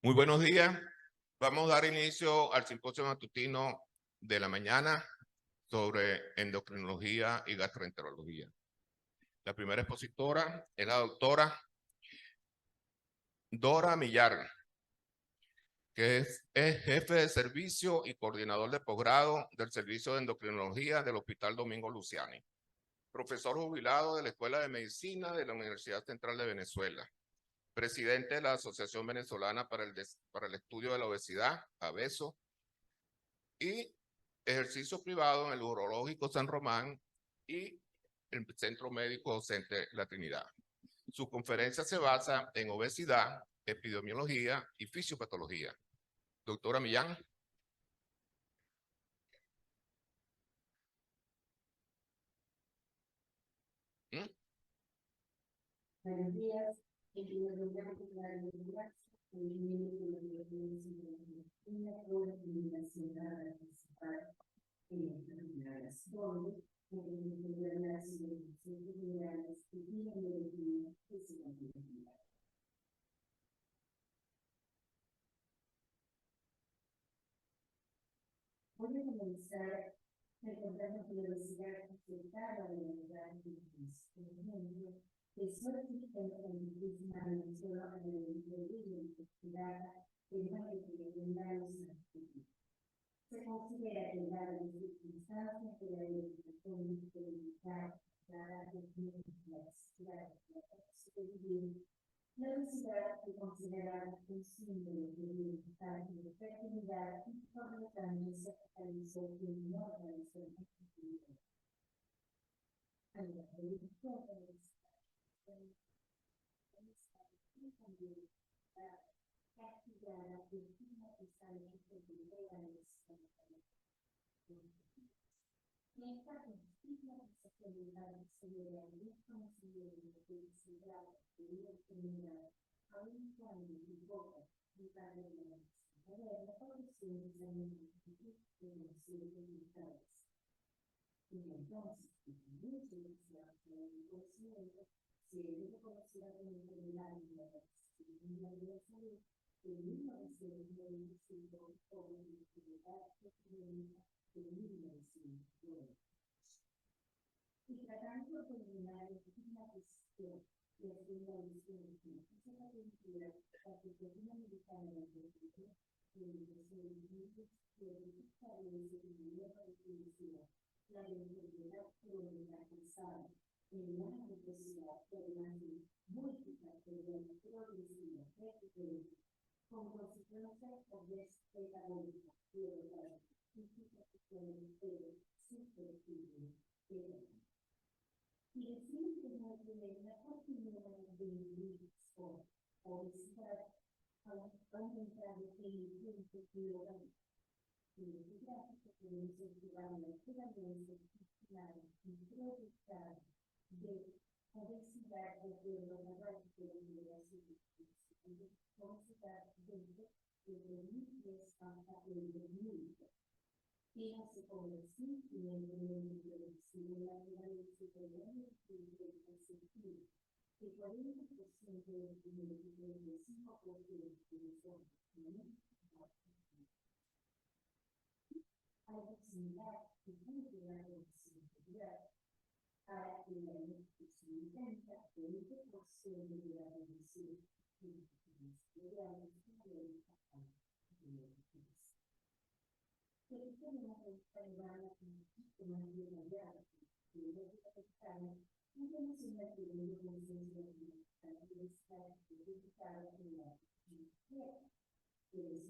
Muy buenos días. Vamos a dar inicio al simposio matutino de la mañana sobre endocrinología y gastroenterología. La primera expositora es la doctora Dora Millar, que es jefe de servicio y coordinador de posgrado del Servicio de Endocrinología del Hospital Domingo Luciani. Profesor jubilado de la Escuela de Medicina de la Universidad Central de Venezuela. Presidente de la Asociación Venezolana para el Estudio de la Obesidad, ABESO, y ejercicio privado en el Urológico San Román y el Centro Médico Docente La Trinidad. Su conferencia se basa en obesidad, epidemiología y fisiopatología. Doctora Millán. Buenos días. Voy a comenzar recordando que la obesidad afectaba de manera difícil. Por ejemplo, que solo existen una mención a la identidad de una determinada actitud. Se considera que dadas las circunstancias de la identificación identidad, dadas las necesidades la obesidad se consideraba un símbolo de bienestar y de fertilidad y por lo tanto se catalizó en una organización espiritual. A la religión también castigada de estigmatizante de legalización. Esta estigmatización se debe al desconocimiento de felicidad de la enfermedad, aun cuando invoca un cambio de la población de los resultados. Y entonces, muchos de los conocimientos se debe reconocer a la enfermedad y la persistida de la salud en 1995 como la enfermedad epidémica de 1909. Y tratando de eliminar la estigmatización y la estigmatización de la cultura, la Asociación Americana de Enfermedades y Educación establece que la felicidad, la enfermedad crónica pesada, en la necesidad de la múltiples problemas progresiva, con consecuencias obvias metabólicas, biológicas, físicas, pero susceptibles de y decir que no tiene una continuidad de individuos o obesidad aumentando en el tiempo global. Y es gráfico que nos incentivar la puramente institucional y proyectada de obesidad de acuerdo a la base de la liberación de obesidad desde el 2010 hasta el 2020. Fíjense con el sentimiento de la prevalencia de la sentido, que 40% de los primeros y 35% de los a la proximidad que puede la proximidad para que la se intenta 20% de la reducción que tenemos que estar más detallada, que es afectada, y que nos imagina que conciencia de estar dedicada en la tierra, que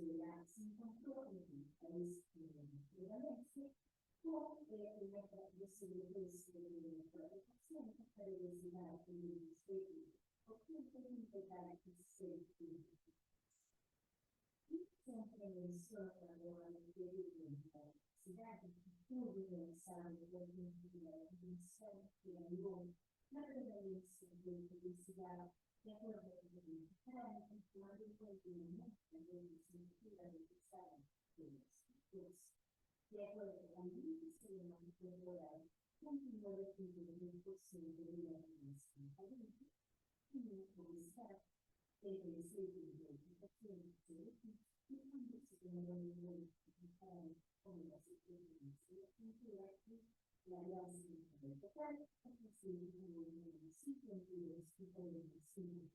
se encontró en el país de Valencia, con una tradición de la educación para decidir el ministerio, porque es integral que se siempre menciona la materia de la universidad, muy pensando por la división de la luz, la prevalencia de la felicidad, de acuerdo con la universidad, cuando continúa también la estructura de pesar de los estudios, de acuerdo con la medicina temporal, continúa el 21% de la universidad y la universidad el principio de la educación de espíritu del municipio en el distrito del municipio de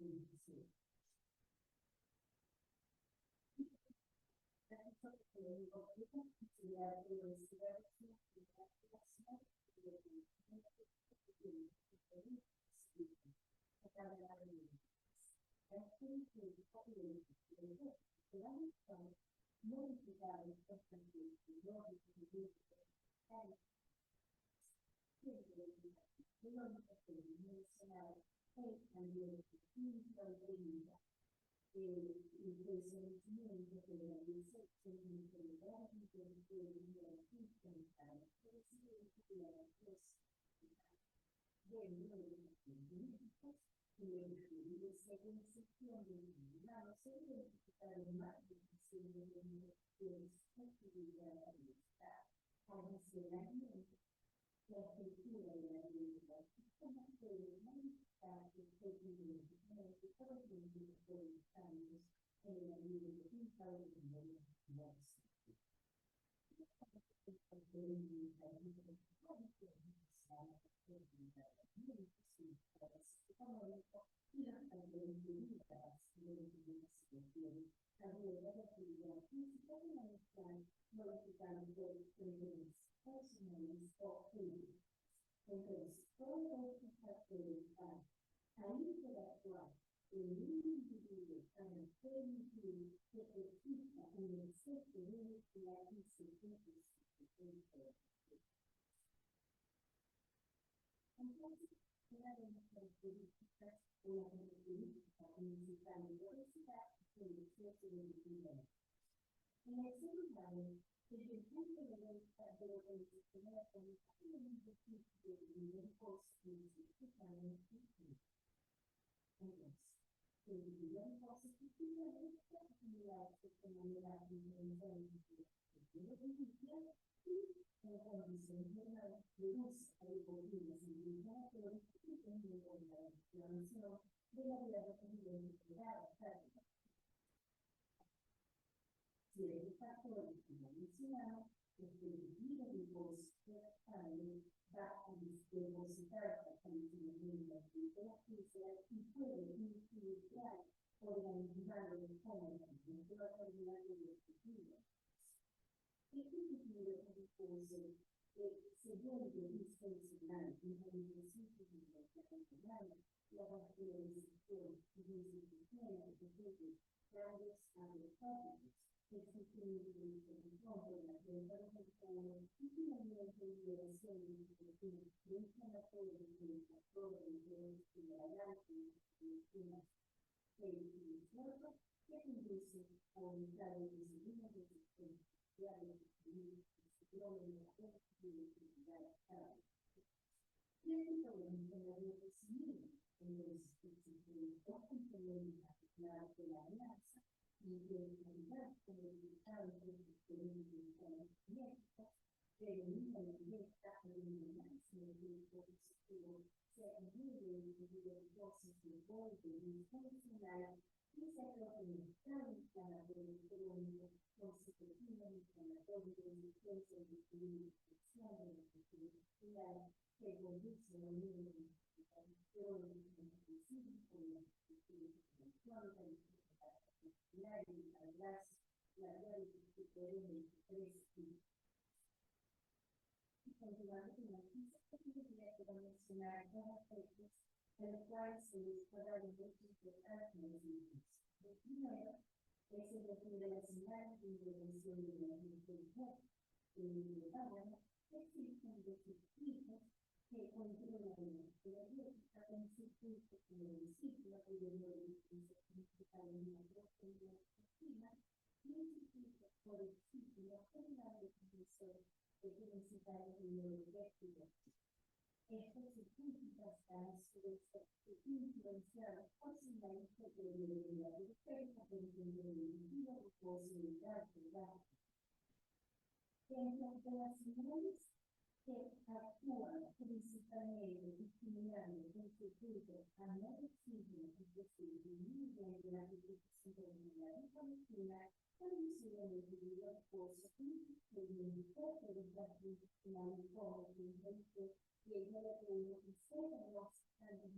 Y ella le preguntó, ¿usted no está en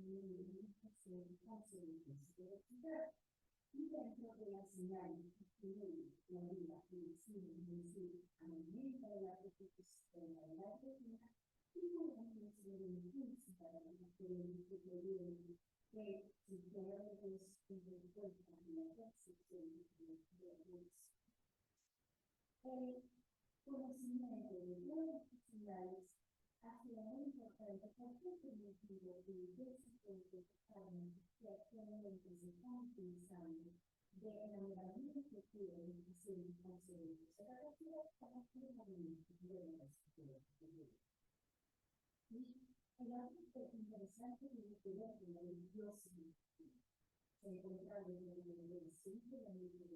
y dentro de las señales que tiene la vida, el destino, es decir, aumenta la profesionalidad de la vida, y podemos ver un impulso para la diferencia que proviene que si queremos tener en cuenta la percepción de los el conocimiento de todas las posibilidades hace muy importante porque es el motivo de ese punto que actualmente se están utilizando de enamoramiento que quieren hacer un concepto. Se va a decir como que enamoramiento de la escuela. Y el aspecto interesante tiene que ver con la religiosa. Se encuentra en el centro de la universidad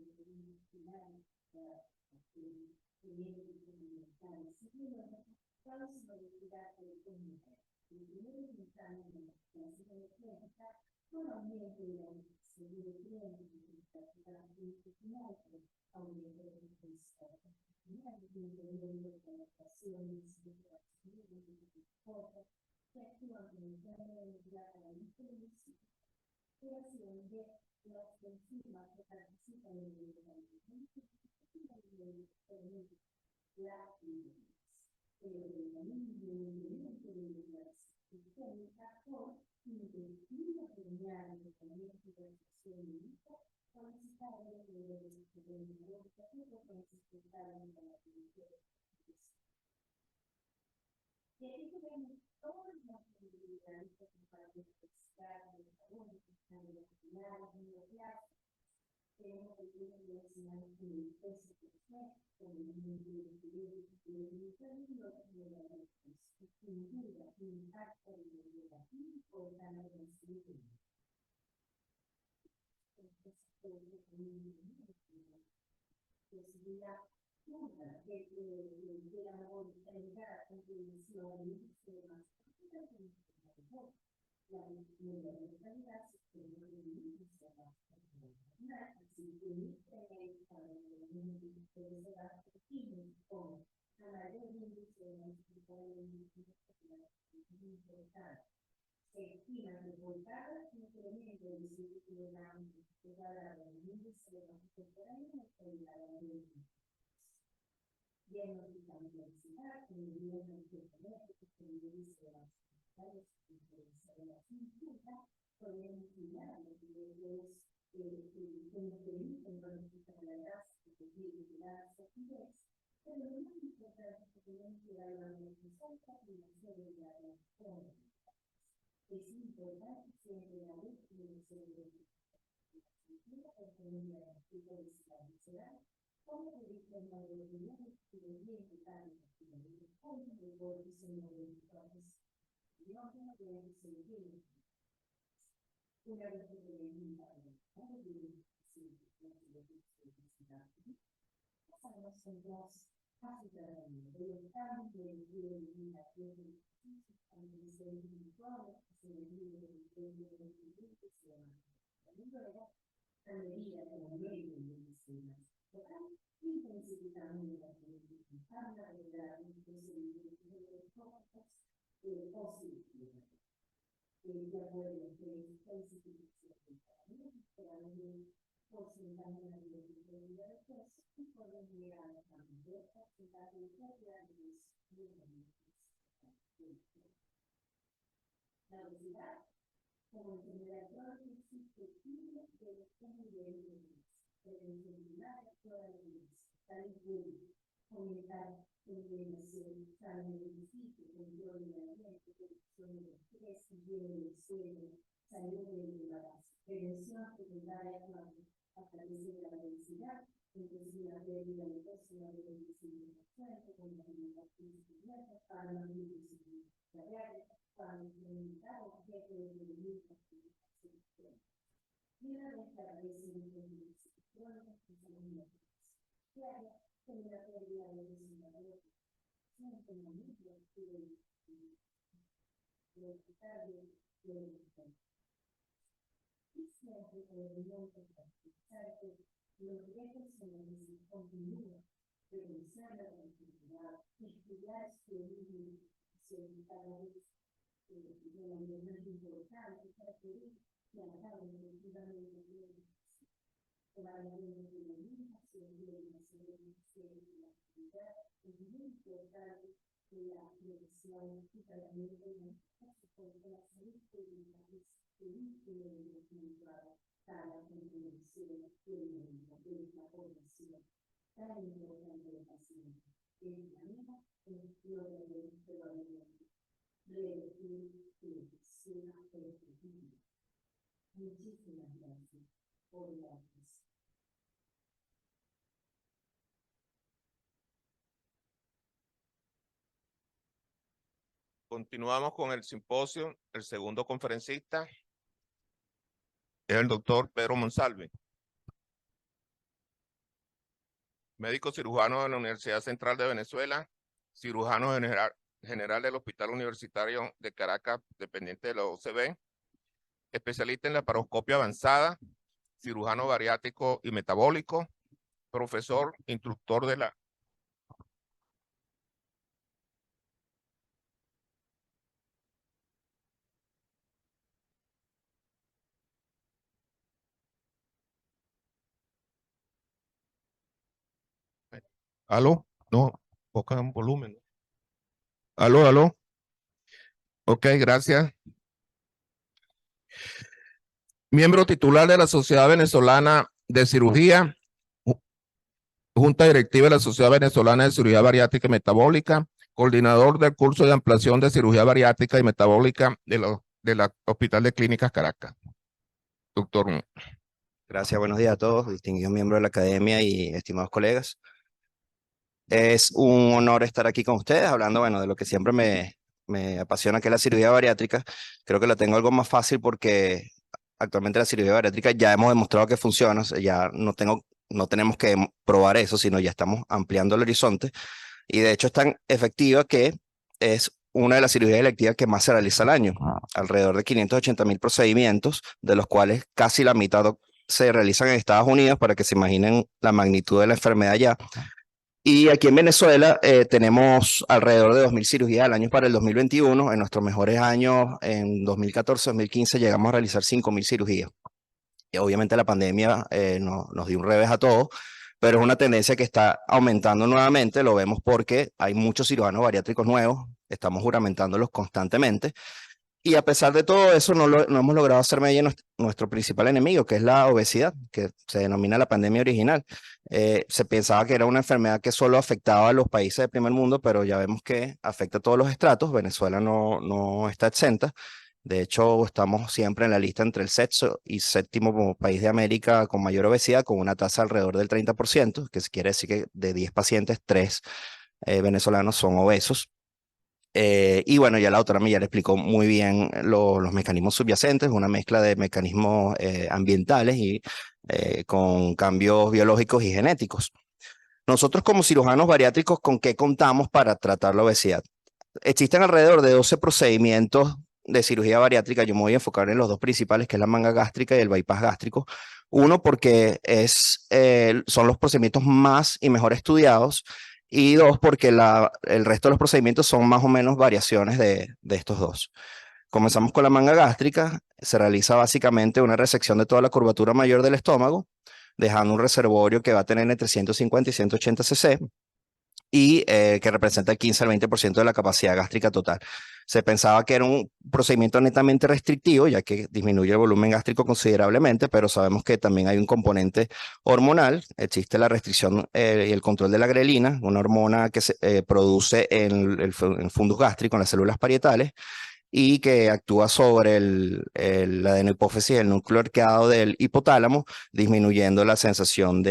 creación de las enzimas que participan en el metabolismo la con intestino permeable de tratamiento de acción médica solicitada de y aquí tenemos todas las posibilidades para pescar, de carbono, de las finales, tenemos el tema de la señal de peso que fue, con el movimiento de sin duda, impacta el negativo por la negación. Posibilidad una de la voluntariedad a continuación de los sistemas la mentalidad se puede vivir así que con la mayor índice de se estima que por cada incremento de círculo de índice de la contemporánea diagnostica la universidad, que el diagnóstico genético, que el índice de las de la cintura, podemos estudiar los niveles que nos permiten cuantificar la grasa, la grasa y pero lo más importante es que tenemos que dar la necesaria y la serie de la es importante siempre la búsqueda de la cintura porque no me da tipo de ansiedad, como se dice en la realidad que lo bien que tal el punto de golpe se mueve entonces no tiene que sentir una vez que le diga pasamos en dos básicamente el cambio de vida que se individual se divide luego a medida que la media de escenas intensificando la habla de la procedimiento de los tópicos positivos de acuerdo que es intensificación para un porcentaje de la vida de peso y podemos llegar a cambiar el porcentaje de pérdida de la obesidad como enfermedad crónica susceptible de un nivel de prevención primaria toda la vida, salud pública, fomentar prevención, salud del sitio, control del ambiente, reducción del estrés, higiene del suelo, salud del embarazo, prevención secundaria a través de la obesidad, inclusive la pérdida de peso, la desinfección, con la alimentación dieta, para la nutrición diaria, para implementar objetos de alimentación. Y una vez que aparece un diaria, tiene la pérdida de desinfección, siempre en la misma y siempre podemos pensar que los retos en los que se continúa revisar la continuidad, estudiar su origen, cada vez de la más importante característica efectivamente para la alimentación y la actividad es muy importante que la prevención y tratamiento de la salud pública es vínculo para la prevención de la población tan importante del paciente. De esta manera, lo debemos probablemente reducir sea efectivo. Muchísimas gracias por la atención. Continuamos con el simposio. El segundo conferencista es el doctor Pedro Monsalve, médico cirujano de la Universidad Central de Venezuela, cirujano general del Hospital Universitario de Caracas, dependiente de la OCB, especialista en laparoscopia avanzada, cirujano bariátrico y metabólico, profesor, instructor de la ¿Aló? No, poca volumen. ¿Aló, aló? Ok, gracias. Miembro titular de la Sociedad Venezolana de Cirugía, Junta Directiva de la Sociedad Venezolana de Cirugía Bariátrica y Metabólica, coordinador del curso de ampliación de cirugía bariátrica y metabólica de la Hospital de Clínicas Caracas. Doctor. Gracias, buenos días a todos, distinguidos miembros de la academia y estimados colegas. Es un honor estar aquí con ustedes hablando, bueno, de lo que siempre me apasiona, que es la cirugía bariátrica. Creo que lo tengo algo más fácil porque actualmente la cirugía bariátrica ya hemos demostrado que funciona, o sea, ya no tenemos que probar eso, sino ya estamos ampliando el horizonte. Y de hecho es tan efectiva que es una de las cirugías electivas que más se realiza al año. Alrededor de 580.000 procedimientos, de los cuales casi la mitad se realizan en Estados Unidos, para que se imaginen la magnitud de la enfermedad allá. Y aquí en Venezuela tenemos alrededor de 2.000 cirugías al año para el 2021. En nuestros mejores años, en 2014, 2015, llegamos a realizar 5.000 cirugías. Y obviamente la pandemia nos dio un revés a todos, pero es una tendencia que está aumentando nuevamente. Lo vemos porque hay muchos cirujanos bariátricos nuevos, estamos juramentándolos constantemente. Y a pesar de todo eso, no hemos logrado hacer medida nuestro principal enemigo, que es la obesidad, que se denomina la pandemia original. Se pensaba que era una enfermedad que solo afectaba a los países del primer mundo, pero ya vemos que afecta a todos los estratos. Venezuela no está exenta. De hecho, estamos siempre en la lista entre el sexto y séptimo país de América con mayor obesidad, con una tasa alrededor del 30%, que quiere decir que de 10 pacientes, 3 venezolanos son obesos. Y bueno, ya la autora Milla le explicó muy bien los mecanismos subyacentes, una mezcla de mecanismos ambientales y con cambios biológicos y genéticos. Nosotros como cirujanos bariátricos, ¿con qué contamos para tratar la obesidad? Existen alrededor de 12 procedimientos de cirugía bariátrica. Yo me voy a enfocar en los dos principales, que es la manga gástrica y el bypass gástrico. Uno, porque son los procedimientos más y mejor estudiados, y dos, porque el resto de los procedimientos son más o menos variaciones de estos dos. Comenzamos con la manga gástrica. Se realiza básicamente una resección de toda la curvatura mayor del estómago, dejando un reservorio que va a tener entre 150 y 180 cc, y que representa el 15 al 20% de la capacidad gástrica total. Se pensaba que era un procedimiento netamente restrictivo, ya que disminuye el volumen gástrico considerablemente, pero sabemos que también hay un componente hormonal. Existe la restricción y el control de la grelina, una hormona que se produce en el fundus gástrico, en las células parietales, y que actúa sobre la adenohipófisis, el núcleo arqueado del hipotálamo, disminuyendo la sensación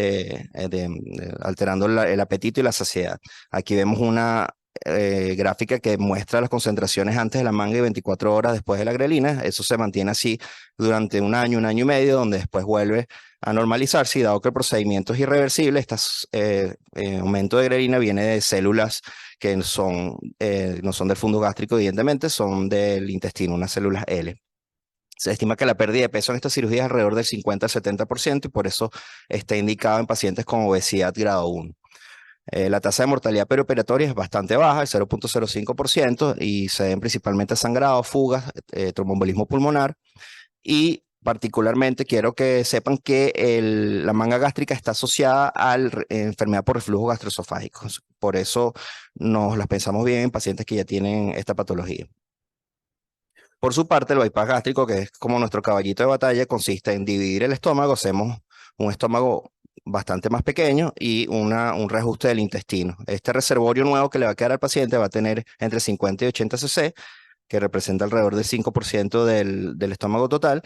alterando el apetito y la saciedad. Aquí vemos una gráfica que muestra las concentraciones antes de la manga y 24 horas después de la grelina. Eso se mantiene así durante un año y medio, donde después vuelve a normalizarse, y dado que el procedimiento es irreversible, este aumento de grelina viene de células que no son del fundus gástrico, evidentemente, son del intestino, unas células L. Se estima que la pérdida de peso en esta cirugía es alrededor del 50 al 70%, y por eso está indicado en pacientes con obesidad grado 1. La tasa de mortalidad perioperatoria es bastante baja, el 0.05%, y se ven principalmente sangrados, fugas, tromboembolismo pulmonar, y particularmente quiero que sepan que la manga gástrica está asociada a la enfermedad por reflujo gastroesofágico. Por eso nos las pensamos bien en pacientes que ya tienen esta patología. Por su parte, el bypass gástrico, que es como nuestro caballito de batalla, consiste en dividir el estómago. Hacemos un estómago bastante más pequeño y un reajuste del intestino. Este reservorio nuevo que le va a quedar al paciente va a tener entre 50 y 80 cc, que representa alrededor del 5% del estómago total.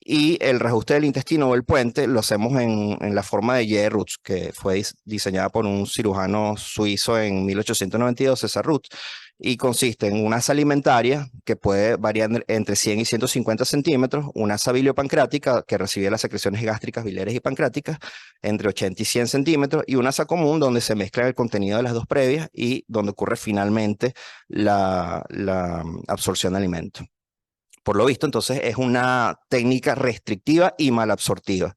Y el reajuste del intestino o el puente lo hacemos en la forma de J-Roots, que fue diseñada por un cirujano suizo en 1892, César Ruth, y consiste en una asa alimentaria que puede variar entre 100 y 150 centímetros, una asa biliopancreática que recibe las secreciones gástricas, biliares y pancreáticas entre 80 y 100 centímetros, y una asa común donde se mezcla el contenido de las dos previas y donde ocurre finalmente la absorción de alimento. Por lo visto, entonces es una técnica restrictiva y malabsortiva.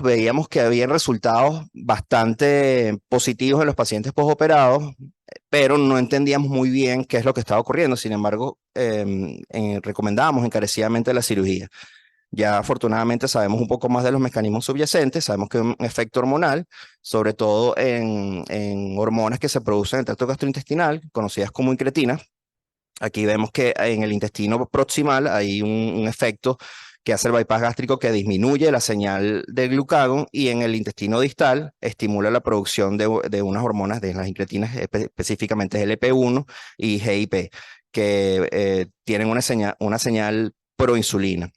Veíamos que había resultados bastante positivos en los pacientes posoperados, pero no entendíamos muy bien qué es lo que estaba ocurriendo. Sin embargo, recomendábamos encarecidamente la cirugía. Ya afortunadamente sabemos un poco más de los mecanismos subyacentes, sabemos que es un efecto hormonal, sobre todo en hormonas que se producen en el tracto gastrointestinal, conocidas como incretinas. Aquí vemos que en el intestino proximal hay un efecto que hace el bypass gástrico que disminuye la señal de glucagón, y en el intestino distal estimula la producción de unas hormonas de las incretinas, específicamente LP1 y GIP, que tienen una señal proinsulina.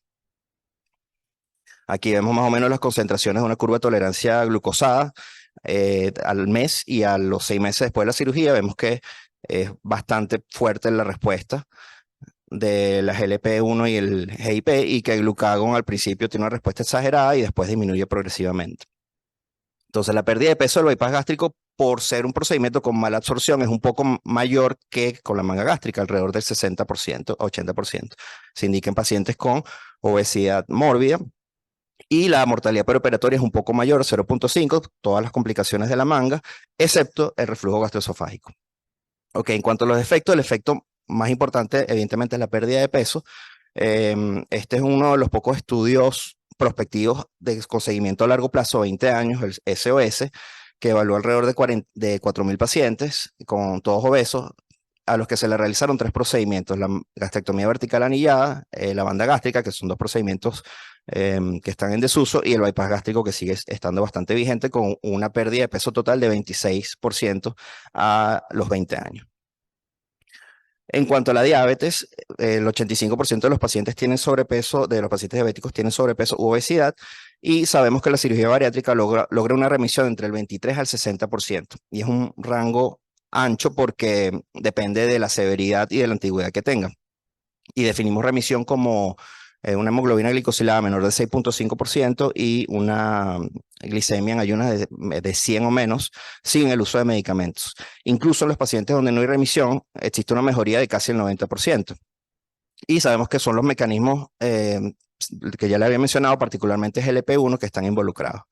Aquí vemos más o menos las concentraciones de una curva de tolerancia glucosada al mes, y a los 6 meses después de la cirugía vemos que es bastante fuerte la respuesta de las LP1 y el GIP, y que el glucagón al principio tiene una respuesta exagerada y después disminuye progresivamente. Entonces, la pérdida de peso del bypass gástrico, por ser un procedimiento con mala absorción, es un poco mayor que con la manga gástrica, alrededor del 60% a 80%. Se indica en pacientes con obesidad mórbida, y la mortalidad perioperatoria es un poco mayor, 0.5, todas las complicaciones de la manga, excepto el reflujo gastroesofágico. Ok, en cuanto a los efectos, el efecto más importante evidentemente es la pérdida de peso. Este es uno de los pocos estudios prospectivos con seguimiento a largo plazo, 20 años, el SOS, que evaluó alrededor de 4.000 pacientes con todos obesos, a los que se le realizaron 3 procedimientos: la gastrectomía vertical anillada, la banda gástrica, que son 2 procedimientos que están en desuso, y el bypass gástrico, que sigue estando bastante vigente, con una pérdida de peso total de 26% a los 20 años. En cuanto a la diabetes, el 85% de los pacientes tienen sobrepeso, de los pacientes diabéticos tienen sobrepeso u obesidad, y sabemos que la cirugía bariátrica logra una remisión entre el 23 al 60%, y es un rango ancho porque depende de la severidad y de la antigüedad que tenga. Y definimos remisión como una hemoglobina glicosilada menor de 6.5% y una glicemia en ayunas de 100 o menos, sin el uso de medicamentos. Incluso en los pacientes donde no hay remisión, existe una mejoría de casi el 90%. Y sabemos que son los mecanismos que ya le había mencionado, particularmente GLP-1, que están involucrados.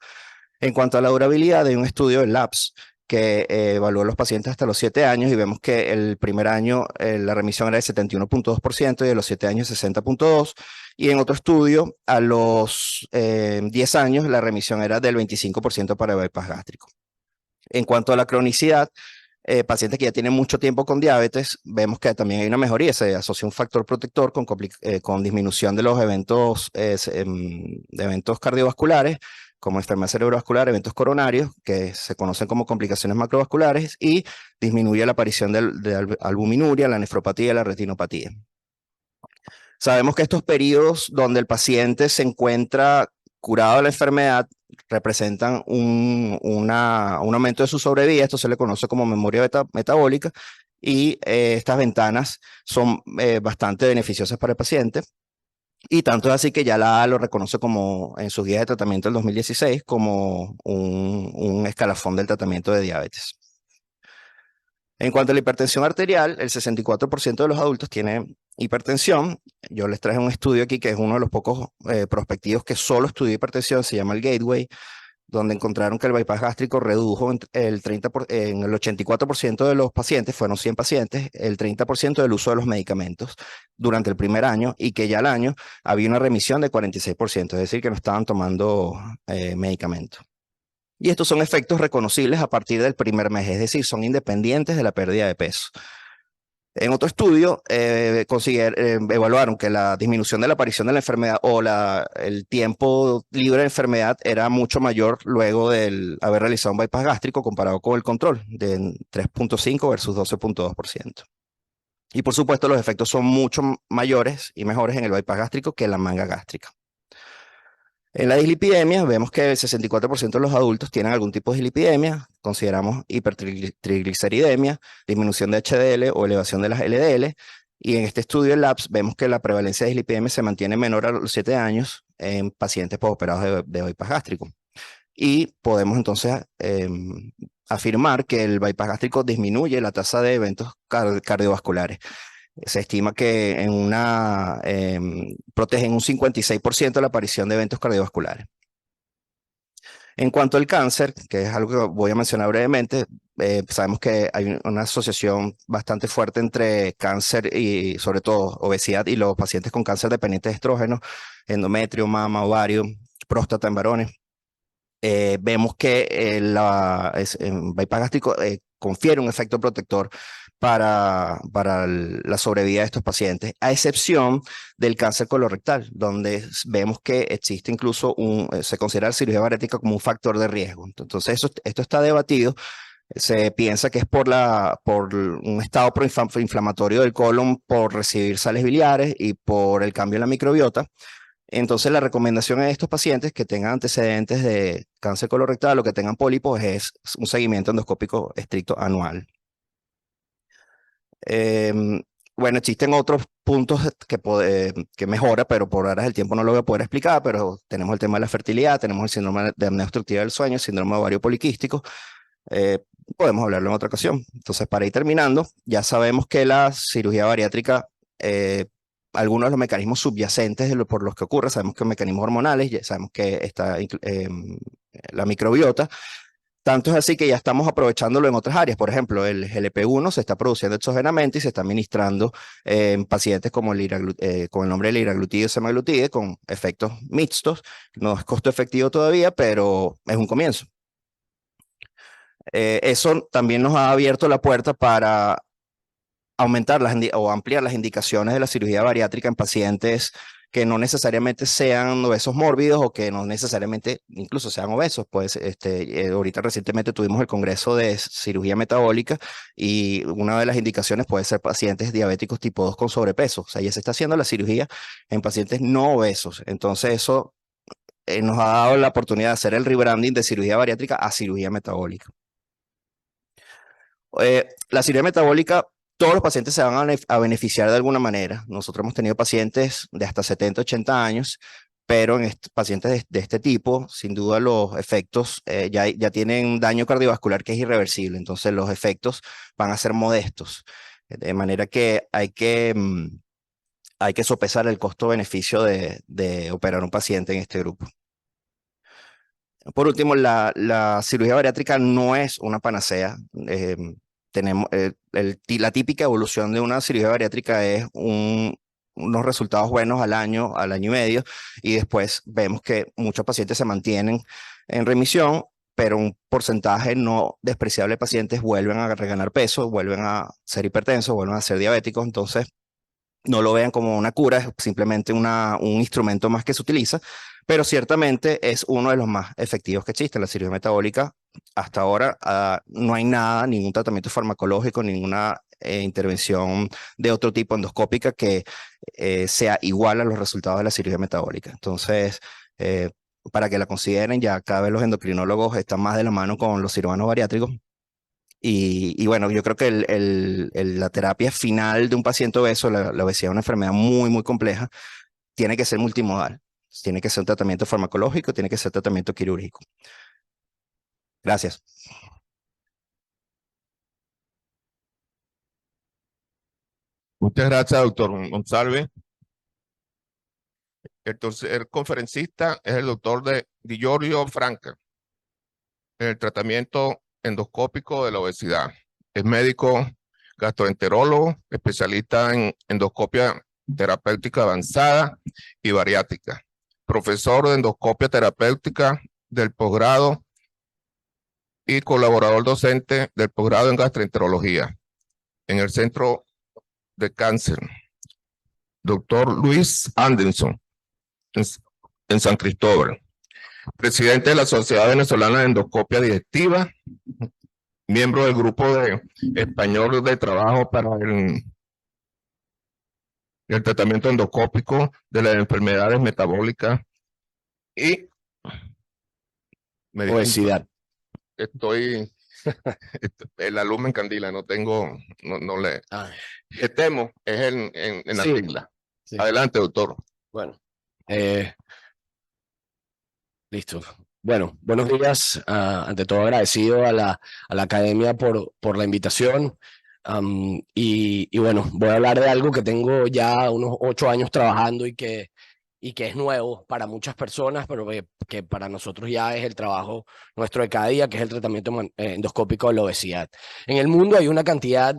En cuanto a la durabilidad, hay un estudio de LAPS que evaluó a los pacientes hasta los 7 años, y vemos que el primer año la remisión era de 71.2% y de los 7 años 60.2%, y en otro estudio a los 10 años la remisión era del 25% para el bypass gástrico. En cuanto a la cronicidad, pacientes que ya tienen mucho tiempo con diabetes, vemos que también hay una mejoría, se asocia un factor protector con disminución de los eventos, de eventos cardiovasculares, como enfermedad cerebrovascular, eventos coronarios, que se conocen como complicaciones macrovasculares, y disminuye la aparición de albuminuria, la nefropatía y la retinopatía. Sabemos que estos periodos donde el paciente se encuentra curado de la enfermedad representan un aumento de su sobrevida. Esto se le conoce como memoria metabólica, y estas ventanas son bastante beneficiosas para el paciente. Y tanto es así que ya la ADA lo reconoce como, en sus guías de tratamiento del 2016, como un escalafón del tratamiento de diabetes. En cuanto a la hipertensión arterial, el 64% de los adultos tiene hipertensión. Yo les traje un estudio aquí que es uno de los pocos prospectivos que solo estudia hipertensión, se llama el Gateway, donde encontraron que el bypass gástrico redujo en el 84% de los pacientes, fueron 100 pacientes, el 30% del uso de los medicamentos durante el primer año, y que ya al año había una remisión de 46%, es decir, que no estaban tomando medicamentos. Y estos son efectos reconocibles a partir del primer mes, es decir, son independientes de la pérdida de peso. En otro estudio, evaluaron que la disminución de la aparición de la enfermedad o el tiempo libre de enfermedad era mucho mayor luego de haber realizado un bypass gástrico comparado con el control, de 3.5 versus 12.2%. Y por supuesto, los efectos son mucho mayores y mejores en el bypass gástrico que en la manga gástrica. En la dislipidemia vemos que el 64% de los adultos tienen algún tipo de dislipidemia. Consideramos hipertrigliceridemia, disminución de HDL o elevación de las LDL. Y en este estudio en LAPS vemos que la prevalencia de dislipidemia se mantiene menor a los 7 años en pacientes postoperados de bypass gástrico. Y podemos entonces afirmar que el bypass gástrico disminuye la tasa de eventos cardiovasculares. Se estima que protegen un 56% la aparición de eventos cardiovasculares. En cuanto al cáncer, que es algo que voy a mencionar brevemente, sabemos que hay una asociación bastante fuerte entre cáncer y sobre todo obesidad y los pacientes con cáncer dependiente de estrógeno, endometrio, mama, ovario, próstata en varones. Vemos que el bypass gástrico confiere un efecto protector para la sobrevida de estos pacientes, a excepción del cáncer colorectal, donde vemos que existe incluso se considera la cirugía bariátrica como un factor de riesgo. Entonces, esto está debatido. Se piensa que es por un estado proinflamatorio del colon, por recibir sales biliares y por el cambio en la microbiota. Entonces, la recomendación a estos pacientes que tengan antecedentes de cáncer colorectal o que tengan pólipos es un seguimiento endoscópico estricto anual. Bueno, existen otros puntos que mejora, pero por horas el tiempo no lo voy a poder explicar, pero tenemos el tema de la fertilidad, tenemos el síndrome de apnea obstructiva del sueño, el síndrome de ovario poliquístico. Podemos hablarlo en otra ocasión. Entonces, para ir terminando, ya sabemos que la cirugía bariátrica, algunos de los mecanismos subyacentes por los que ocurre, sabemos que mecanismos hormonales, ya sabemos que está la microbiota. Tanto es así que ya estamos aprovechándolo en otras áreas. Por ejemplo, el GLP-1 se está produciendo exógenamente y se está administrando en pacientes como con el nombre de liraglutide o semaglutide, con efectos mixtos. No es costo efectivo todavía, pero es un comienzo. Eso también nos ha abierto la puerta para aumentar o ampliar las indicaciones de la cirugía bariátrica en pacientes que no necesariamente sean obesos mórbidos o que no necesariamente incluso sean obesos. Pues ahorita recientemente tuvimos el Congreso de Cirugía Metabólica y una de las indicaciones puede ser pacientes diabéticos tipo 2 con sobrepeso. O sea, ya se está haciendo la cirugía en pacientes no obesos. Entonces eso nos ha dado la oportunidad de hacer el rebranding de cirugía bariátrica a cirugía metabólica. La cirugía metabólica, todos los pacientes se van a beneficiar de alguna manera. Nosotros hemos tenido pacientes de hasta 70, 80 años, pero en pacientes de este tipo, sin duda los efectos ya tienen daño cardiovascular que es irreversible, entonces los efectos van a ser modestos. De manera que hay que sopesar el costo-beneficio de operar un paciente en este grupo. Por último, la cirugía bariátrica no es una panacea. Tenemos la típica evolución de una cirugía bariátrica es unos resultados buenos al año y medio, y después vemos que muchos pacientes se mantienen en remisión, pero un porcentaje no despreciable de pacientes vuelven a reganar peso, vuelven a ser hipertensos, vuelven a ser diabéticos. Entonces, no lo vean como una cura, es simplemente un instrumento más que se utiliza, pero ciertamente es uno de los más efectivos que existe. La cirugía metabólica, hasta ahora no hay ningún tratamiento farmacológico, ninguna intervención de otro tipo endoscópica que sea igual a los resultados de la cirugía metabólica. Entonces, para que la consideren, ya cada vez los endocrinólogos están más de la mano con los cirujanos bariátricos. Y bueno, yo creo que la terapia final de un paciente obeso, la obesidad es una enfermedad muy, muy compleja, tiene que ser multimodal. Tiene que ser un tratamiento farmacológico, tiene que ser tratamiento quirúrgico. Gracias. Muchas gracias, doctor González. El conferencista es el doctor Di Giorgio Franca. en el tratamiento endoscópico de la obesidad. Es médico gastroenterólogo, especialista en endoscopia terapéutica avanzada y bariátrica, profesor de endoscopia terapéutica del posgrado y colaborador docente del posgrado en gastroenterología en el Centro de Cáncer, doctor Luis Anderson, en San Cristóbal, presidente de la Sociedad Venezolana de Endoscopia Digestiva, miembro del grupo de español de trabajo para el tratamiento endoscópico de las enfermedades metabólicas y Obesidad. Estoy la luz me encandila, no le. Ah, GETEMO es en la Sí. sigla. sí. Adelante, doctor. Bueno, listo. Bueno, buenos días. Ante todo agradecido a la academia por la invitación. Y bueno, voy a hablar de algo que tengo ya unos 8 años trabajando y que es nuevo para muchas personas, pero que para nosotros ya es el trabajo nuestro de cada día, que es el tratamiento endoscópico de la obesidad. En el mundo hay una cantidad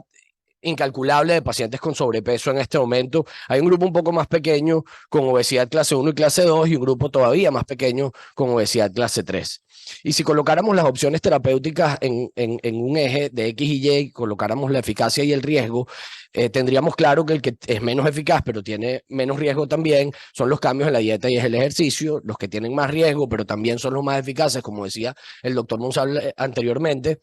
incalculable de pacientes con sobrepeso en este momento. Hay un grupo un poco más pequeño con obesidad clase 1 y clase 2 y un grupo todavía más pequeño con obesidad clase 3. Y si colocáramos las opciones terapéuticas en un eje de X y Y, colocáramos la eficacia y el riesgo, tendríamos claro que el que es menos eficaz pero tiene menos riesgo también son los cambios en la dieta y es el ejercicio. Los que tienen más riesgo pero también son los más eficaces, como decía el doctor Monsalve anteriormente,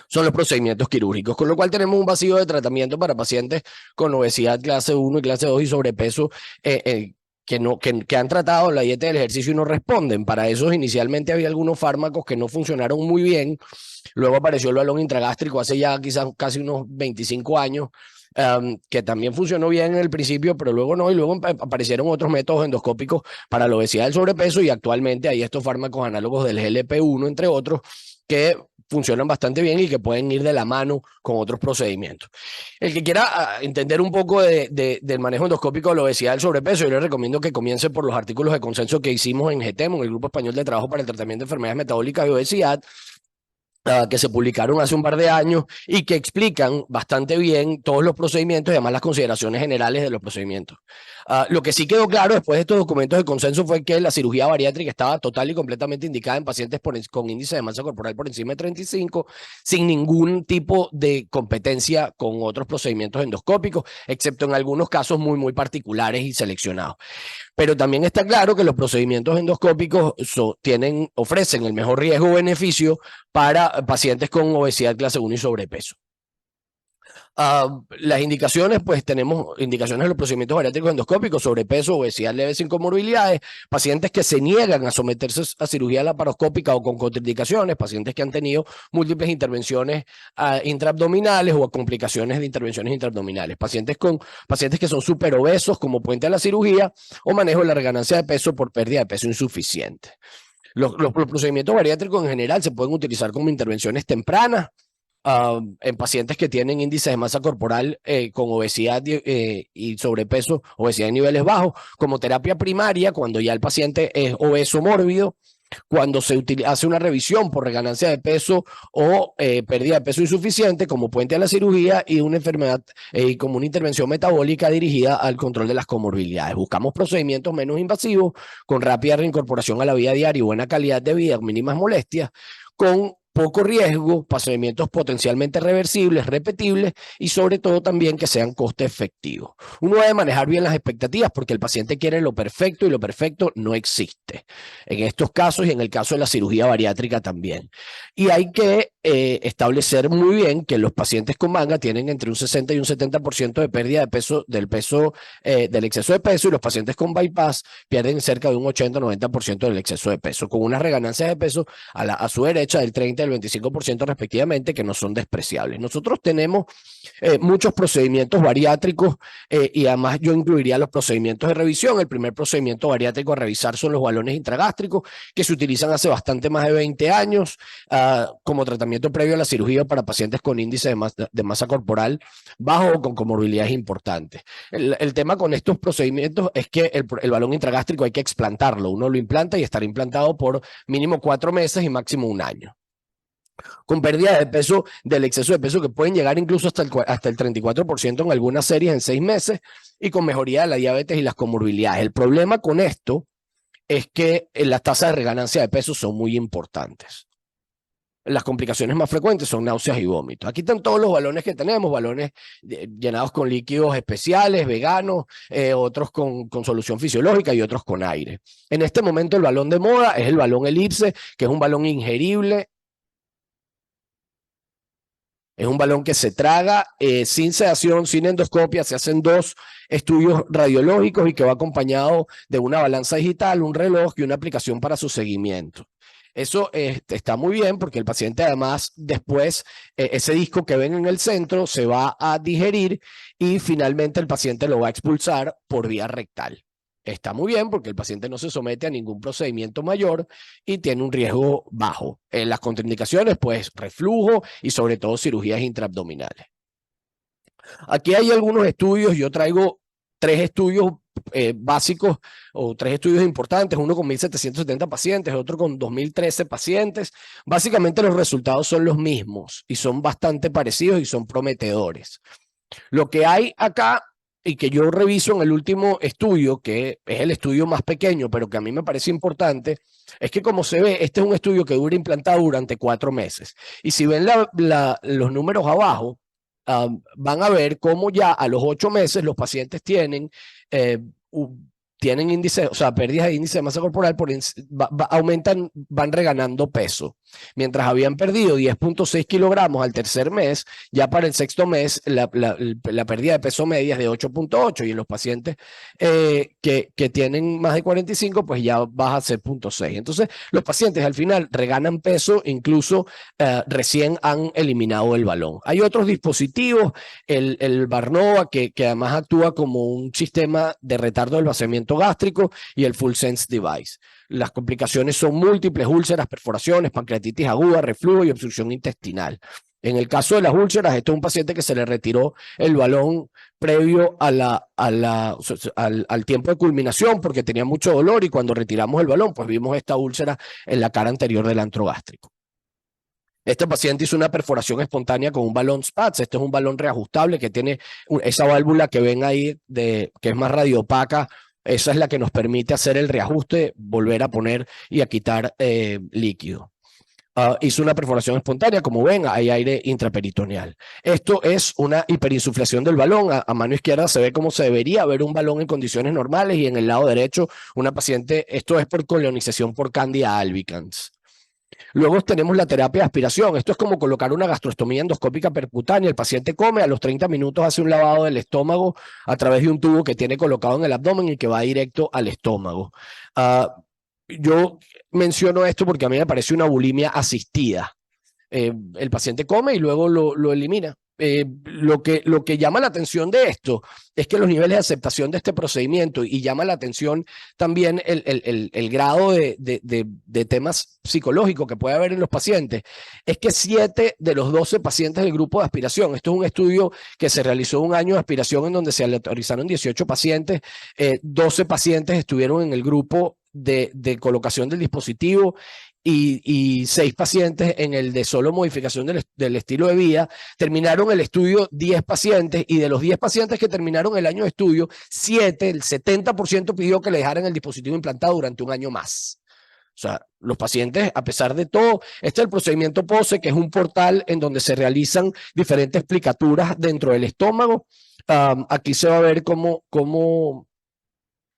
son los procedimientos quirúrgicos, con lo cual tenemos un vacío de tratamiento para pacientes con obesidad clase 1 y clase 2 y sobrepeso que han tratado la dieta y el ejercicio y no responden. Para esos inicialmente había algunos fármacos que no funcionaron muy bien, luego apareció el balón intragástrico hace ya quizás casi unos 25 años, que también funcionó bien en el principio, pero luego no, y luego aparecieron otros métodos endoscópicos para la obesidad y el sobrepeso, y actualmente hay estos fármacos análogos del GLP-1, entre otros, que funcionan bastante bien y que pueden ir de la mano con otros procedimientos. El que quiera entender un poco del manejo endoscópico de la obesidad y el sobrepeso, yo le recomiendo que comience por los artículos de consenso que hicimos en GETEMO, en el Grupo Español de Trabajo para el Tratamiento de Enfermedades Metabólicas y Obesidad, que se publicaron hace un par de años y que explican bastante bien todos los procedimientos y además las consideraciones generales de los procedimientos. Lo que sí quedó claro después de estos documentos de consenso fue que la cirugía bariátrica estaba total y completamente indicada en pacientes con índice de masa corporal por encima de 35, sin ningún tipo de competencia con otros procedimientos endoscópicos, excepto en algunos casos muy particulares y seleccionados. Pero también está claro que los procedimientos endoscópicos ofrecen el mejor riesgo-beneficio para pacientes con obesidad clase 1 y sobrepeso. Las indicaciones, pues tenemos indicaciones de los procedimientos bariátricos endoscópicos: sobrepeso, obesidad leve sin comorbilidades, pacientes que se niegan a someterse a cirugía laparoscópica o con contraindicaciones, pacientes que han tenido múltiples intervenciones intraabdominales o complicaciones de intervenciones intraabdominales, pacientes que son superobesos como puente a la cirugía, o manejo de la reganancia de peso por pérdida de peso insuficiente. Los procedimientos bariátricos en general se pueden utilizar como intervenciones tempranas, en pacientes que tienen índice de masa corporal con obesidad y sobrepeso, obesidad en niveles bajos, como terapia primaria cuando ya el paciente es obeso mórbido, cuando se hace una revisión por reganancia de peso o pérdida de peso insuficiente como puente a la cirugía, y una enfermedad como una intervención metabólica dirigida al control de las comorbilidades. Buscamos procedimientos menos invasivos, con rápida reincorporación a la vida diaria y buena calidad de vida, mínimas molestias, con poco riesgo, procedimientos potencialmente reversibles, repetibles y sobre todo también que sean coste efectivos. Uno debe manejar bien las expectativas porque el paciente quiere lo perfecto y lo perfecto no existe en estos casos y en el caso de la cirugía bariátrica también. Y hay que establecer muy bien que los pacientes con manga tienen entre un 60 y un 70% de pérdida de peso, del exceso de peso, y los pacientes con bypass pierden cerca de un 80-90% del exceso de peso, con unas reganancias de peso a su derecha del 30 y el 25% respectivamente, que no son despreciables. Nosotros tenemos muchos procedimientos bariátricos y además yo incluiría los procedimientos de revisión. El primer procedimiento bariátrico a revisar son los balones intragástricos, que se utilizan hace bastante más de 20 años como tratamiento previo a la cirugía para pacientes con índice de masa corporal bajo o con comorbilidades importantes. El tema con estos procedimientos es que el balón intragástrico hay que explantarlo. Uno lo implanta y estará implantado por mínimo 4 meses y máximo 1 año. con pérdida de peso, del exceso de peso que pueden llegar incluso hasta el 34% en algunas series en 6 meses, y con mejoría de la diabetes y las comorbilidades. El problema con esto es que las tasas de reganancia de peso son muy importantes. Las complicaciones más frecuentes son náuseas y vómitos. Aquí están todos los balones que tenemos, balones llenados con líquidos especiales, veganos, otros con solución fisiológica y otros con aire. En este momento el balón de moda es el balón elipse, que es un balón ingerible. Es un balón que se traga sin sedación, sin endoscopia. Se hacen 2 estudios radiológicos y que va acompañado de una balanza digital, un reloj y una aplicación para su seguimiento. Eso está muy bien porque el paciente además después ese disco que ven en el centro se va a digerir y finalmente el paciente lo va a expulsar por vía rectal. Está muy bien porque el paciente no se somete a ningún procedimiento mayor y tiene un riesgo bajo. En las contraindicaciones, pues reflujo y sobre todo cirugías intraabdominales. Aquí hay algunos estudios, yo traigo 3 estudios básicos o 3 estudios importantes, uno con 1.770 pacientes, otro con 2.013 pacientes. Básicamente los resultados son los mismos y son bastante parecidos y son prometedores. Lo que hay acá y que yo reviso en el último estudio, que es el estudio más pequeño, pero que a mí me parece importante, es que como se ve, este es un estudio que dura implantado durante 4 meses. Y si ven los números abajo, van a ver cómo ya a los 8 meses los pacientes tienen índice, o sea, pérdidas de índice de masa corporal, aumentan, van reganando peso. Mientras habían perdido 10.6 kilogramos al tercer mes, ya para el 6º mes la pérdida de peso media es de 8.8 y en los pacientes que tienen más de 45, pues ya baja a ser 0.6. Entonces, los pacientes al final reganan peso, incluso recién han eliminado el balón. Hay otros dispositivos, el Barnova, que además actúa como un sistema de retardo del vaciamiento gástrico, y el Full Sense Device. Las complicaciones son múltiples: úlceras, perforaciones, pancreatitis aguda, reflujo y obstrucción intestinal. En el caso de las úlceras, este es un paciente que se le retiró el balón previo al tiempo de culminación porque tenía mucho dolor, y cuando retiramos el balón, pues vimos esta úlcera en la cara anterior del antro gástrico. Este paciente hizo una perforación espontánea con un balón SPATS. Este es un balón reajustable que tiene esa válvula que ven ahí, que es más radiopaca. Esa es la que nos permite hacer el reajuste, volver a poner y a quitar líquido. Hizo una perforación espontánea, como ven, hay aire intraperitoneal. Esto es una hiperinsuflación del balón. A mano izquierda se ve cómo se debería ver un balón en condiciones normales, y en el lado derecho una paciente, esto es por colonización por Candida albicans. Luego tenemos la terapia de aspiración. Esto es como colocar una gastrostomía endoscópica percutánea. El paciente come, a los 30 minutos hace un lavado del estómago a través de un tubo que tiene colocado en el abdomen y que va directo al estómago. Yo menciono esto porque a mí me parece una bulimia asistida. El paciente come y luego lo elimina. Lo que llama la atención de esto es que los niveles de aceptación de este procedimiento, y llama la atención también el grado de temas psicológicos que puede haber en los pacientes, es que 7 de los 12 pacientes del grupo de aspiración, esto es un estudio que se realizó un año de aspiración en donde se aleatorizaron 18 pacientes, 12 pacientes estuvieron en el grupo de colocación del dispositivo y 6 pacientes en el de solo modificación del estilo de vida. Terminaron el estudio 10 pacientes, y de los 10 pacientes que terminaron el año de estudio, 7, el 70% pidió que le dejaran el dispositivo implantado durante un año más. O sea, los pacientes, a pesar de todo, este es el procedimiento POSE, que es un portal en donde se realizan diferentes plicaturas dentro del estómago. Aquí se va a ver cómo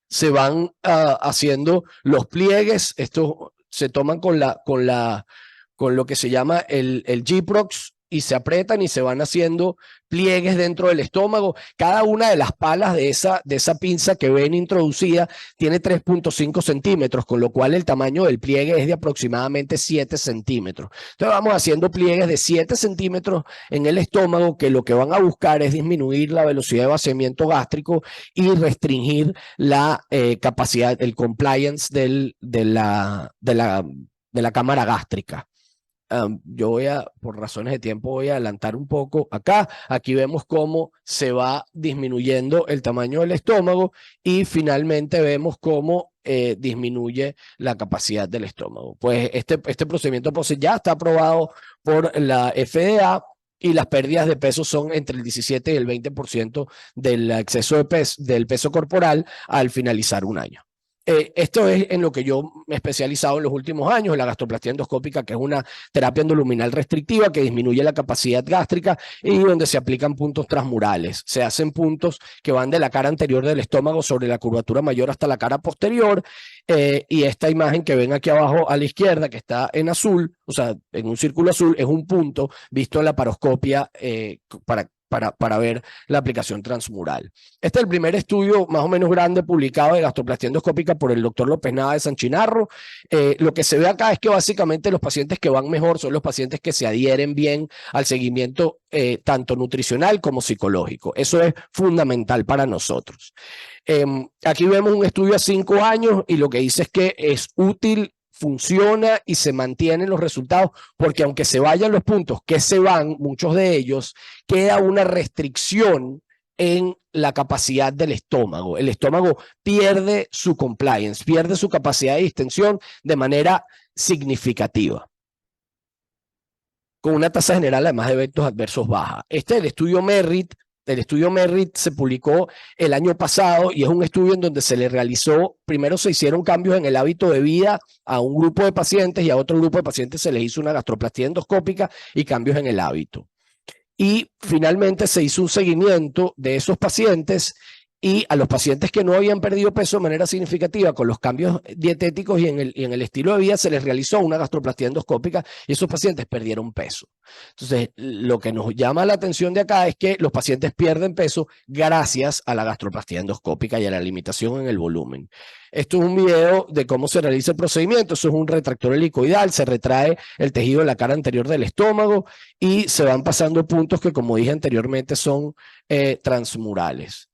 se van haciendo los pliegues. Esto se toman con lo que se llama el Gyprox, y se apretan y se van haciendo pliegues dentro del estómago. Cada una de las palas de esa pinza que ven introducida tiene 3.5 centímetros, con lo cual el tamaño del pliegue es de aproximadamente 7 centímetros. Entonces vamos haciendo pliegues de 7 centímetros en el estómago, que lo que van a buscar es disminuir la velocidad de vaciamiento gástrico y restringir la capacidad, el compliance de la cámara gástrica. Yo por razones de tiempo, voy a adelantar un poco acá. Aquí vemos cómo se va disminuyendo el tamaño del estómago y finalmente vemos cómo disminuye la capacidad del estómago. Pues este procedimiento ya está aprobado por la FDA y las pérdidas de peso son entre el 17 y el 20% del exceso de del peso corporal al finalizar un año. Esto es en lo que yo me he especializado en los últimos años, en la gastroplastia endoscópica, que es una terapia endoluminal restrictiva que disminuye la capacidad gástrica y donde se aplican puntos transmurales. Se hacen puntos que van de la cara anterior del estómago sobre la curvatura mayor hasta la cara posterior, y esta imagen que ven aquí abajo a la izquierda, que está en azul, o sea, en un círculo azul, es un punto visto en la paroscopia para ver la aplicación transmural. Este es el primer estudio más o menos grande publicado de gastroplastia endoscópica por el doctor López Nava de San Chinarro. Lo que se ve acá es que básicamente los pacientes que van mejor son los pacientes que se adhieren bien al seguimiento tanto nutricional como psicológico. Eso es fundamental para nosotros. Aquí vemos un estudio a 5 años y lo que dice es que es útil, funciona y se mantienen los resultados, porque aunque se vayan los puntos que se van, muchos de ellos, queda una restricción en la capacidad del estómago. El estómago pierde su compliance, pierde su capacidad de distensión de manera significativa, con una tasa general además de eventos adversos baja. Este es el estudio Merritt. El estudio Merritt se publicó el año pasado y es un estudio en donde se le realizó, primero se hicieron cambios en el hábito de vida a un grupo de pacientes y a otro grupo de pacientes se les hizo una gastroplastia endoscópica y cambios en el hábito. Y finalmente se hizo un seguimiento de esos pacientes y a los pacientes que no habían perdido peso de manera significativa con los cambios dietéticos y en el estilo de vida se les realizó una gastroplastia endoscópica y esos pacientes perdieron peso. Entonces, lo que nos llama la atención de acá es que los pacientes pierden peso gracias a la gastroplastia endoscópica y a la limitación en el volumen. Esto es un video de cómo se realiza el procedimiento. Eso es un retractor helicoidal, se retrae el tejido de la cara anterior del estómago y se van pasando puntos que, como dije anteriormente, son transmurales.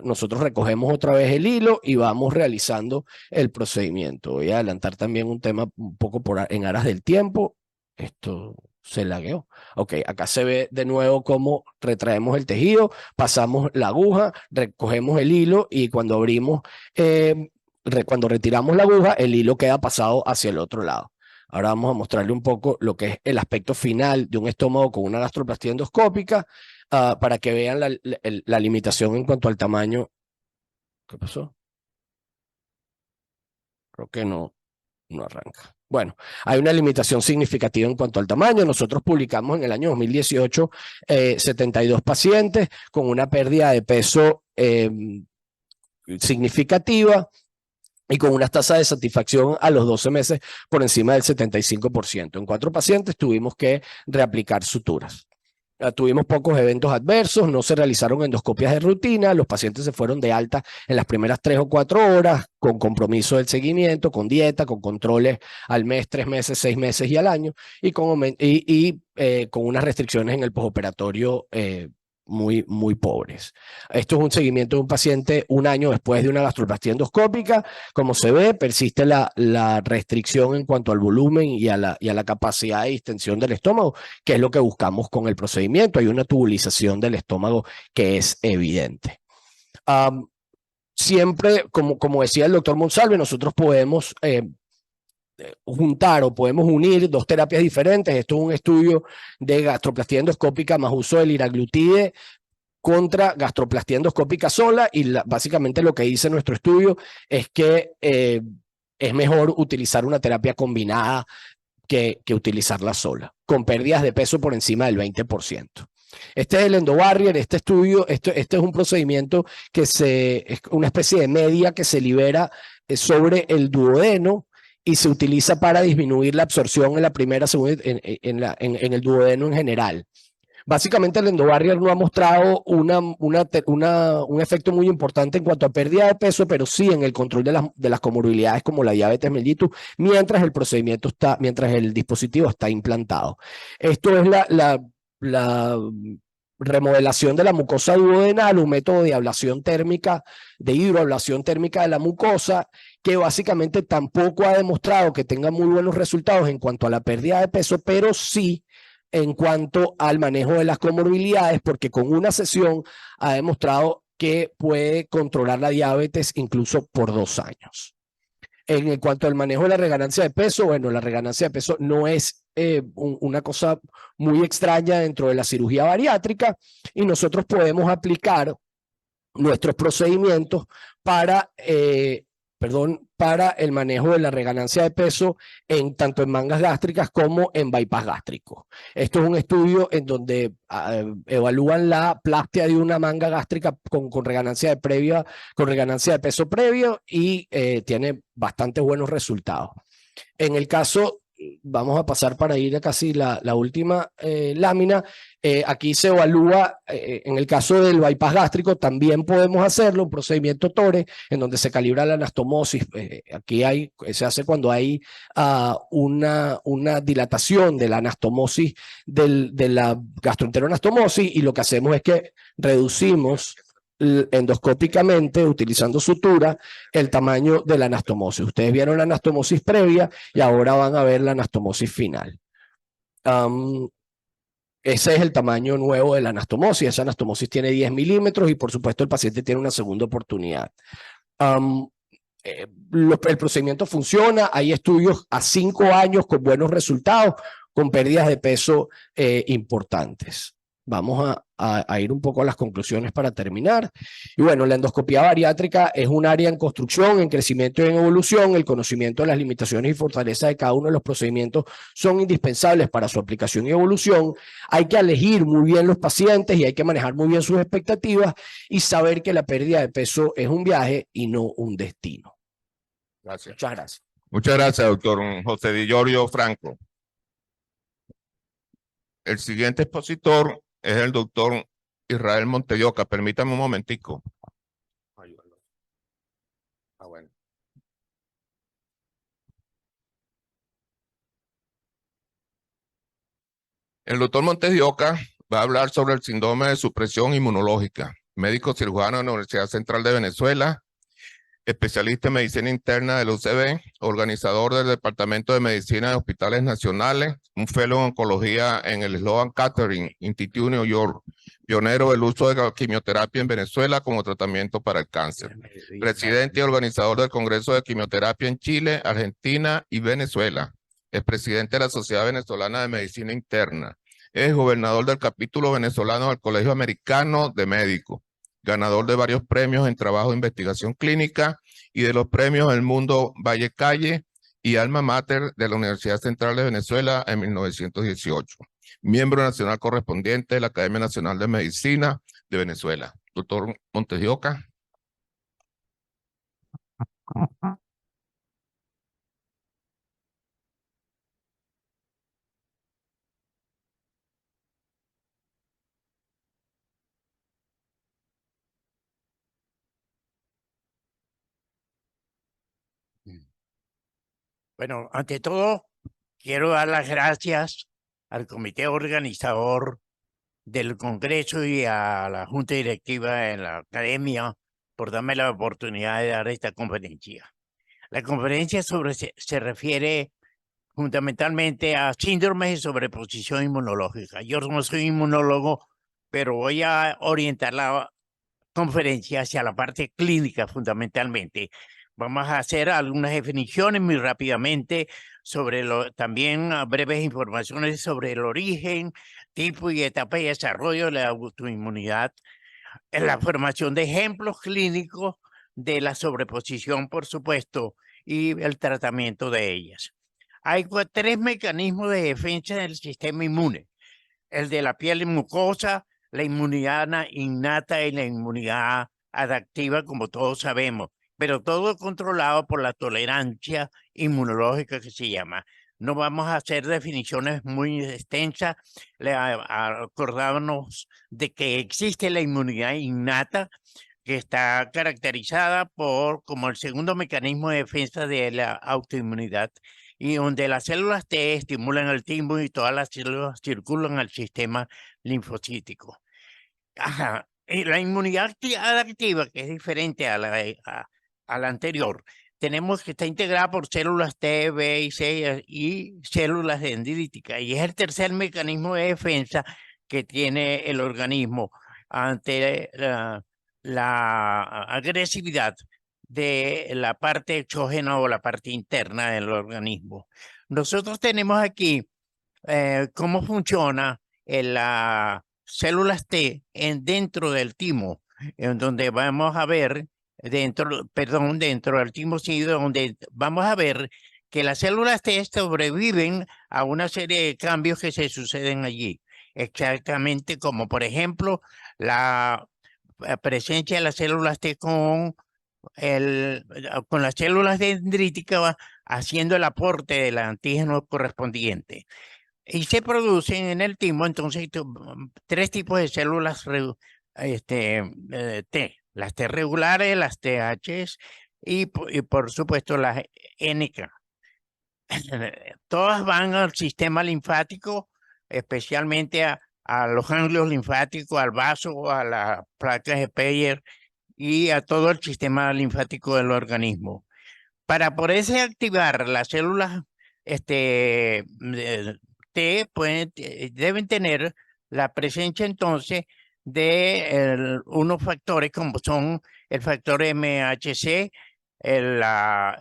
Nosotros recogemos otra vez el hilo y vamos realizando el procedimiento. Voy a adelantar también un tema un poco en aras del tiempo. Esto se lagueó. Ok, acá se ve de nuevo cómo retraemos el tejido, pasamos la aguja, recogemos el hilo y cuando abrimos, cuando retiramos la aguja, el hilo queda pasado hacia el otro lado. Ahora vamos a mostrarle un poco lo que es el aspecto final de un estómago con una gastroplastia endoscópica, para que vean la limitación en cuanto al tamaño. ¿Qué pasó? Creo que no arranca. Bueno, hay una limitación significativa en cuanto al tamaño. Nosotros publicamos en el año 2018 72 pacientes con una pérdida de peso significativa y con una tasa de satisfacción a los 12 meses por encima del 75%. En 4 pacientes tuvimos que reaplicar suturas. Tuvimos pocos eventos adversos, no se realizaron endoscopias de rutina, los pacientes se fueron de alta en las primeras 3 o 4 horas, con compromiso del seguimiento, con dieta, con controles al mes, 3 meses, 6 meses y al año, y con unas restricciones en el postoperatorio muy pobres. Esto es un seguimiento de un paciente un año después de una gastroplastia endoscópica. Como se ve, persiste la restricción en cuanto al volumen y a la capacidad de distensión del estómago, que es lo que buscamos con el procedimiento. Hay una tubulización del estómago que es evidente. Siempre, como decía el doctor Monsalve, nosotros podemos juntar o podemos unir 2 terapias diferentes. Esto es un estudio de gastroplastia endoscópica más uso de liraglutide contra gastroplastia endoscópica sola y básicamente lo que dice nuestro estudio es que es mejor utilizar una terapia combinada que utilizarla sola, con pérdidas de peso por encima del 20%. Este es el endobarrier. Este estudio, este es un procedimiento que es una especie de media que se libera sobre el duodeno y se utiliza para disminuir la absorción en la primera, segunda, en el duodeno en general. Básicamente el endobarrier no ha mostrado un efecto muy importante en cuanto a pérdida de peso, pero sí en el control de las comorbilidades como la diabetes mellitus, mientras el dispositivo está implantado. Esto es la remodelación de la mucosa duodenal, un método de ablación térmica, de hidroablación térmica de la mucosa, que básicamente tampoco ha demostrado que tenga muy buenos resultados en cuanto a la pérdida de peso, pero sí en cuanto al manejo de las comorbilidades, porque con una sesión ha demostrado que puede controlar la diabetes incluso por 2 años. En cuanto al manejo de la reganancia de peso, bueno, la reganancia de peso no es una cosa muy extraña dentro de la cirugía bariátrica y nosotros podemos aplicar nuestros procedimientos para, para el manejo de la reganancia de peso tanto en mangas gástricas como en bypass gástrico. Esto es un estudio en donde evalúan la plastia de una manga gástrica con reganancia de peso previo y tiene bastante buenos resultados. En el caso, vamos a pasar para ir a casi la última lámina. Aquí se evalúa, en el caso del bypass gástrico, también podemos hacerlo, un procedimiento TORE, en donde se calibra la anastomosis. Aquí se hace cuando hay una dilatación de la anastomosis, de la gastroenteroanastomosis, y lo que hacemos es que reducimos endoscópicamente, utilizando sutura, el tamaño de la anastomosis. Ustedes vieron la anastomosis previa y ahora van a ver la anastomosis final. Ese es el tamaño nuevo de la anastomosis. Esa anastomosis tiene 10 milímetros y por supuesto el paciente tiene una segunda oportunidad. El procedimiento funciona. Hay estudios a 5 años con buenos resultados, con pérdidas de peso importantes. Vamos a ir un poco a las conclusiones para terminar. Y bueno, la endoscopía bariátrica es un área en construcción, en crecimiento y en evolución. El conocimiento de las limitaciones y fortalezas de cada uno de los procedimientos son indispensables para su aplicación y evolución. Hay que elegir muy bien los pacientes y hay que manejar muy bien sus expectativas y saber que la pérdida de peso es un viaje y no un destino. Gracias. Muchas gracias. Muchas gracias, doctor José Di Giorgio Franco. El siguiente expositor es el doctor Israel Monte de Oca. Permítame un momentico. Bueno. El doctor Montes de Oca va a hablar sobre el síndrome de supresión inmunológica. Médico cirujano de la Universidad Central de Venezuela, especialista en medicina interna del UCB, organizador del Departamento de Medicina de Hospitales Nacionales, un fellow en oncología en el Sloan Kettering Institute New York, pionero del uso de la quimioterapia en Venezuela como tratamiento para el cáncer. Presidente y organizador del Congreso de Quimioterapia en Chile, Argentina y Venezuela. Es presidente de la Sociedad Venezolana de Medicina Interna. Es gobernador del capítulo venezolano del Colegio Americano de Médicos. Ganador de varios premios en trabajo de investigación clínica y de los premios El Mundo Valle Calle y Alma Mater de la Universidad Central de Venezuela en 1918. Miembro nacional correspondiente de la Academia Nacional de Medicina de Venezuela. Doctor Montes de Oca. Bueno, ante todo, quiero dar las gracias al comité organizador del Congreso y a la Junta Directiva de la Academia por darme la oportunidad de dar esta conferencia. La conferencia se refiere fundamentalmente a síndromes de sobreposición inmunológica. Yo no soy inmunólogo, pero voy a orientar la conferencia hacia la parte clínica fundamentalmente. Vamos a hacer algunas definiciones muy rápidamente sobre también breves informaciones sobre el origen, tipo y etapa de desarrollo de la autoinmunidad, en la formación de ejemplos clínicos de la sobreposición, por supuesto, y el tratamiento de ellas. Hay 3 mecanismos de defensa del sistema inmune: el de la piel mucosa, la inmunidad innata y la inmunidad adaptiva, como todos sabemos, pero todo controlado por la tolerancia inmunológica que se llama. No vamos a hacer definiciones muy extensas. Acordámonos de que existe la inmunidad innata, que está caracterizada como el segundo mecanismo de defensa de la autoinmunidad, y donde las células T estimulan el timo y todas las células circulan al sistema linfocítico. Y la inmunidad adaptiva, que es diferente a la anterior, tenemos que está integrada por células T, B y C y células dendríticas. Y es el tercer mecanismo de defensa que tiene el organismo ante la agresividad de la parte exógena o la parte interna del organismo. Nosotros tenemos aquí cómo funciona las células T dentro del timo, en donde vamos a ver dentro del timocito, donde vamos a ver que las células T sobreviven a una serie de cambios que se suceden allí. Exactamente como, por ejemplo, la presencia de las células T con las células dendríticas haciendo el aporte del antígeno correspondiente. Y se producen en el timo, entonces, tres tipos de células T. Las T regulares, las TH y por supuesto las NK. Todas van al sistema linfático, especialmente a los ganglios linfáticos, al vaso, a las placas de Peyer y a todo el sistema linfático del organismo. Para poderse activar las células T, deben tener la presencia entonces de unos factores como son el factor MHC, las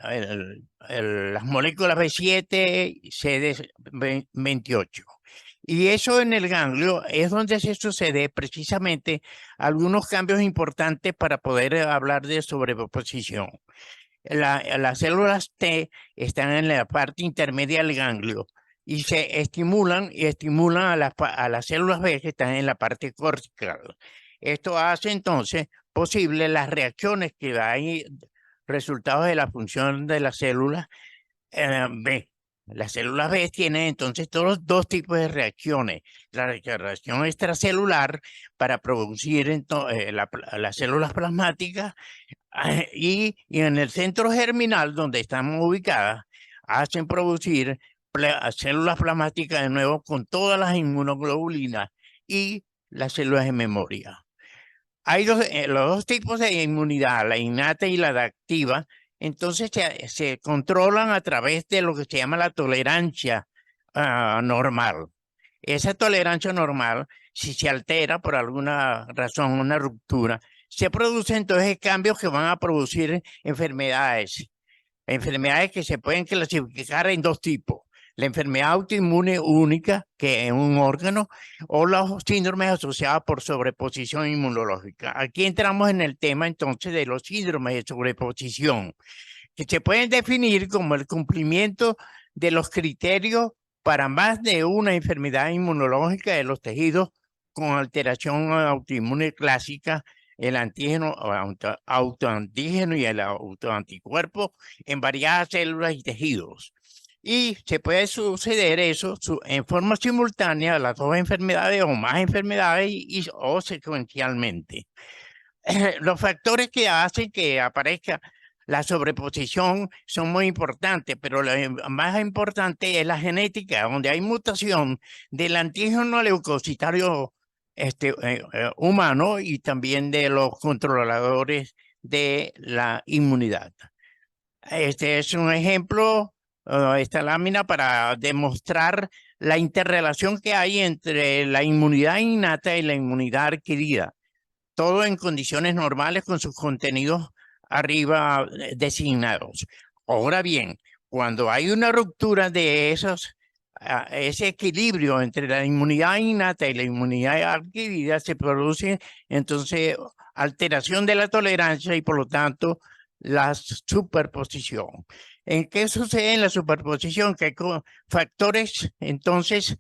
moléculas B7, CD28. Y eso en el ganglio es donde se sucede precisamente algunos cambios importantes para poder hablar de sobreposición. Las células T están en la parte intermedia del ganglio y se estimulan a las células B que están en la parte cortical. Esto hace entonces posible las reacciones que hay resultados de la función de las células B. Las células B tienen entonces todos dos tipos de reacciones. La reacción extracelular para producir las células plasmáticas y en el centro germinal donde están ubicadas hacen producir células plasmáticas de nuevo con todas las inmunoglobulinas y las células de memoria. Hay los dos tipos de inmunidad, la innata y la adaptiva. Entonces se controlan a través de lo que se llama la tolerancia normal. Esa tolerancia normal, si se altera por alguna razón, una ruptura, se producen entonces cambios que van a producir enfermedades. Enfermedades que se pueden clasificar en dos tipos. La enfermedad autoinmune única, que es un órgano, o los síndromes asociados por sobreposición inmunológica. Aquí entramos en el tema entonces de los síndromes de sobreposición, que se pueden definir como el cumplimiento de los criterios para más de una enfermedad inmunológica de los tejidos con alteración autoinmune clásica, el antígeno, autoantígeno y el autoanticuerpo en variadas células y tejidos. Y se puede suceder eso en forma simultánea a las dos enfermedades o más enfermedades o secuencialmente. Los factores que hacen que aparezca la sobreposición son muy importantes, pero lo más importante es la genética, donde hay mutación del antígeno leucocitario humano y también de los controladores de la inmunidad. Este es un ejemplo, esta lámina, para demostrar la interrelación que hay entre la inmunidad innata y la inmunidad adquirida. Todo en condiciones normales con sus contenidos arriba designados. Ahora bien, cuando hay una ruptura de ese equilibrio entre la inmunidad innata y la inmunidad adquirida, se produce entonces alteración de la tolerancia y por lo tanto la superposición. ¿En qué sucede en la superposición? Que hay factores entonces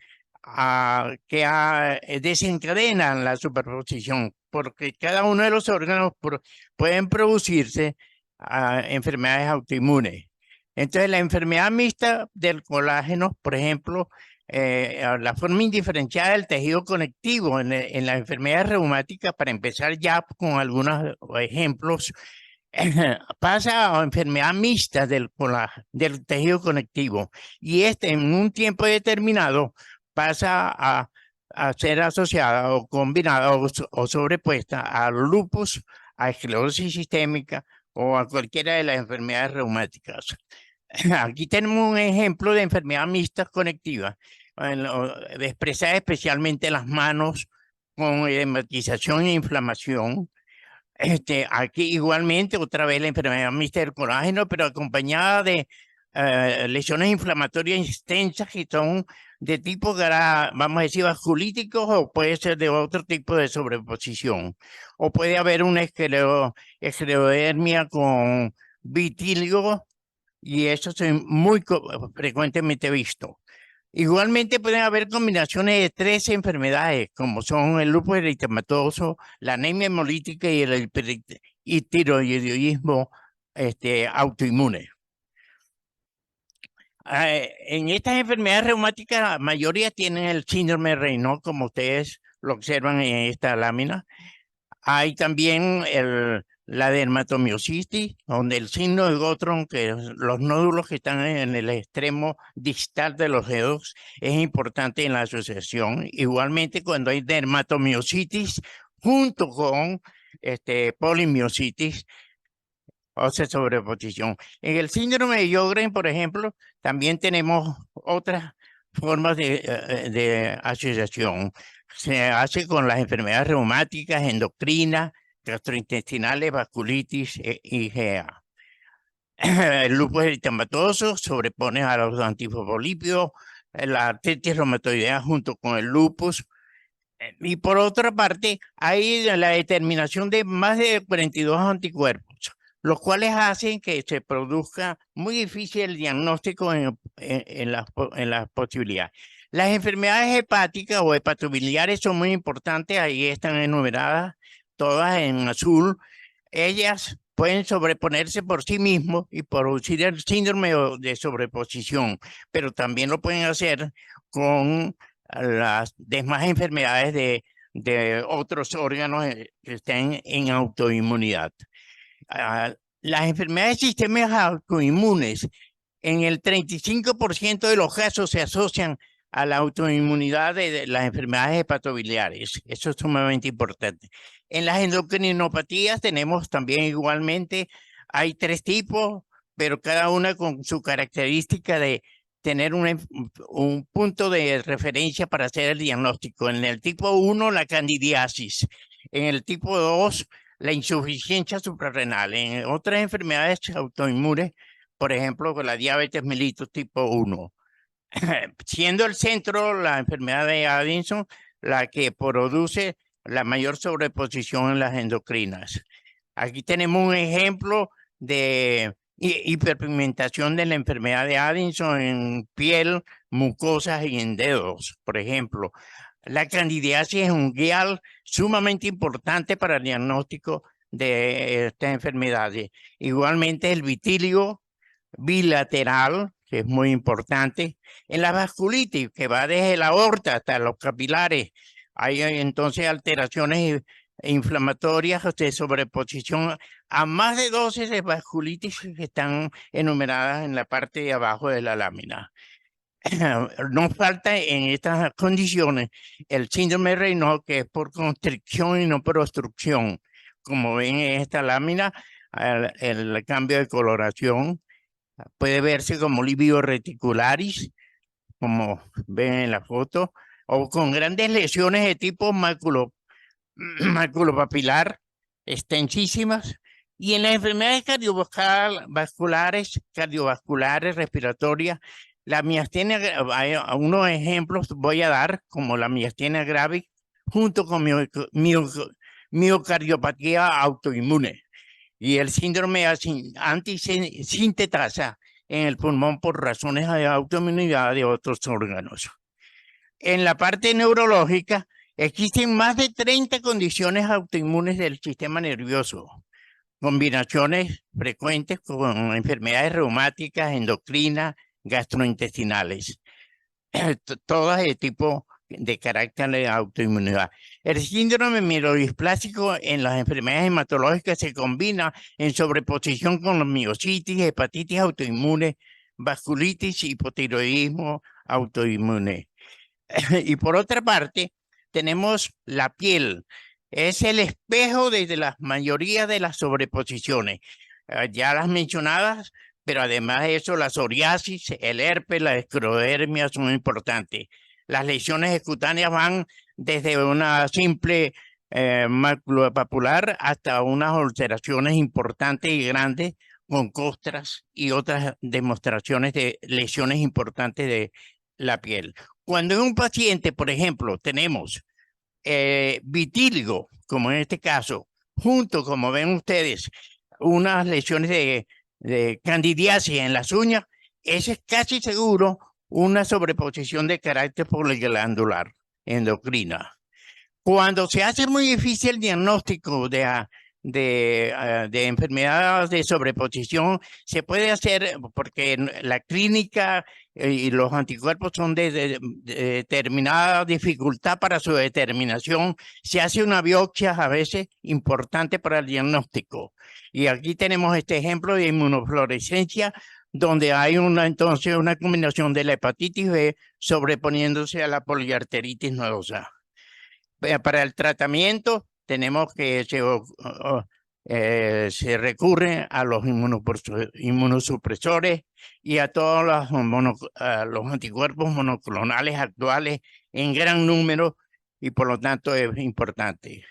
que desencadenan la superposición, porque cada uno de los órganos pueden producirse enfermedades autoinmunes. Entonces, la enfermedad mixta del colágeno, por ejemplo, la forma indiferenciada del tejido conectivo en la enfermedad reumática, para empezar ya con algunos ejemplos, pasa a enfermedad mixta del tejido conectivo, y en un tiempo determinado pasa a ser asociada o combinada o sobrepuesta al lupus, a esclerosis sistémica o a cualquiera de las enfermedades reumáticas. Aquí tenemos un ejemplo de enfermedad mixta conectiva, expresada especialmente en las manos con edematización e inflamación. Aquí igualmente otra vez la enfermedad mixta del colágeno, pero acompañada de lesiones inflamatorias extensas que son de tipo, vamos a decir, vasculíticos, o puede ser de otro tipo de sobreposición. O puede haber una esclerodermia con vitíligo, y eso es muy frecuentemente visto. Igualmente pueden haber combinaciones de 3 enfermedades, como son el lupus eritematoso, la anemia hemolítica y el hipertiroidismo autoinmune. En estas enfermedades reumáticas, la mayoría tienen el síndrome de Raynaud, como ustedes lo observan en esta lámina. Hay también la dermatomiositis, donde el signo de Gottron, que los nódulos que están en el extremo distal de los dedos, es importante en la asociación. Igualmente, cuando hay dermatomiositis junto con polimiositis, o sea, sobreposición. En el síndrome de Sjögren, por ejemplo, también tenemos otras formas de asociación. Se hace con las enfermedades reumáticas, endocrinas, gastrointestinales, vasculitis y IgA. El lupus eritematoso sobrepone a los antifosfolípidos, la artritis reumatoidea junto con el lupus. Y por otra parte, hay la determinación de más de 42 anticuerpos, los cuales hacen que se produzca muy difícil el diagnóstico en las posibilidades. Las enfermedades hepáticas o hepatobiliares son muy importantes, ahí están enumeradas todas en azul. Ellas pueden sobreponerse por sí mismos y producir el síndrome de sobreposición, pero también lo pueden hacer con las demás enfermedades de otros órganos que estén en autoinmunidad. Las enfermedades de sistemas autoinmunes, en el 35% de los casos se asocian a la autoinmunidad de las enfermedades hepatobiliares. Eso es sumamente importante. En las endocrinopatías tenemos también igualmente, hay 3 tipos, pero cada una con su característica de tener un punto de referencia para hacer el diagnóstico. En el tipo 1, la candidiasis. En el tipo 2, la insuficiencia suprarrenal. En otras enfermedades autoinmunes, por ejemplo, con la diabetes mellitus tipo 1. Siendo el centro la enfermedad de Addison la que produce la mayor sobreposición en las endocrinas. Aquí tenemos un ejemplo de hiperpigmentación de la enfermedad de Addison en piel, mucosas y en dedos, por ejemplo. La candidiasis es un guial sumamente importante para el diagnóstico de estas enfermedades. Igualmente el vitíligo bilateral, que es muy importante. En la vasculitis, que va desde la aorta hasta los capilares, hay entonces alteraciones inflamatorias de sobreposición a más de 12 de vasculitis que están enumeradas en la parte de abajo de la lámina. No falta en estas condiciones el síndrome de Raynaud, que es por constricción y no por obstrucción. Como ven en esta lámina, el cambio de coloración puede verse como livido reticularis, como ven en la foto, o con grandes lesiones de tipo maculopapilar, extensísimas. Y en las enfermedades cardiovasculares, respiratorias, la miastenia, unos ejemplos voy a dar, como la miastenia gravis, junto con miocardiopatía autoinmune y el síndrome antisintetasa en el pulmón por razones de autoinmunidad de otros órganos. En la parte neurológica, existen más de 30 condiciones autoinmunes del sistema nervioso, combinaciones frecuentes con enfermedades reumáticas, endocrinas, gastrointestinales, todas de tipo de carácter de autoinmunidad. El síndrome mielodisplásico en las enfermedades hematológicas se combina en sobreposición con la miositis, hepatitis autoinmune, vasculitis, hipotiroidismo autoinmune. Y por otra parte, tenemos la piel. Es el espejo de la mayoría de las sobreposiciones. ya las mencionadas, pero además de eso, la psoriasis, el herpes, la esclerodermia son importantes. Las lesiones cutáneas van desde una simple maculopapular hasta unas ulceraciones importantes y grandes con costras y otras demostraciones de lesiones importantes de la piel. Cuando en un paciente, por ejemplo, tenemos vitíligo, como en este caso, junto, como ven ustedes, unas lesiones de candidiasis en las uñas, ese es casi seguro una sobreposición de carácter poliglandular endocrina. Cuando se hace muy difícil el diagnóstico de enfermedades de sobreposición, se puede hacer porque la clínica y los anticuerpos son de determinada dificultad para su determinación. Se hace una biopsia a veces importante para el diagnóstico. Y aquí tenemos este ejemplo de inmunofluorescencia, donde hay entonces una combinación de la hepatitis B sobreponiéndose a la poliarteritis nodosa. Para el tratamiento tenemos que se recurre a los inmunosupresores y a todos los anticuerpos monoclonales actuales en gran número y por lo tanto es importante.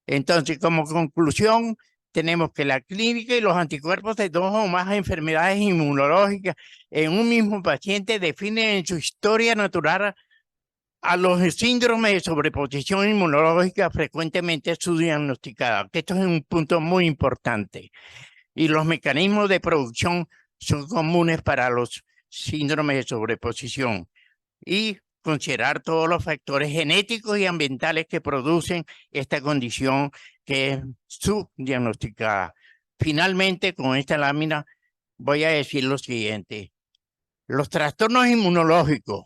Entonces, como conclusión, tenemos que la clínica y los anticuerpos de dos o más enfermedades inmunológicas en un mismo paciente definen en su historia natural a los síndromes de sobreposición inmunológica frecuentemente subdiagnosticados, que esto es un punto muy importante. Y los mecanismos de producción son comunes para los síndromes de sobreposición. Y considerar todos los factores genéticos y ambientales que producen esta condición que es subdiagnosticada. Finalmente, con esta lámina voy a decir lo siguiente. Los trastornos inmunológicos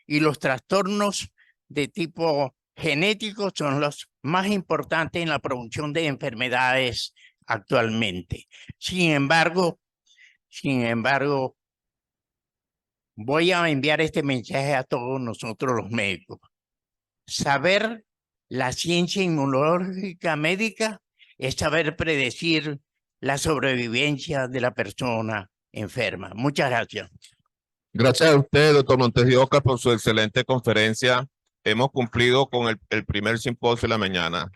y los trastornos de tipo genético son los más importantes en la producción de enfermedades actualmente. Sin embargo, voy a enviar este mensaje a todos nosotros los médicos. Saber la ciencia inmunológica médica es saber predecir la sobrevivencia de la persona enferma. Muchas gracias. Gracias a usted, doctor Montes de Oca, por su excelente conferencia. Hemos cumplido con el primer simposio de la mañana.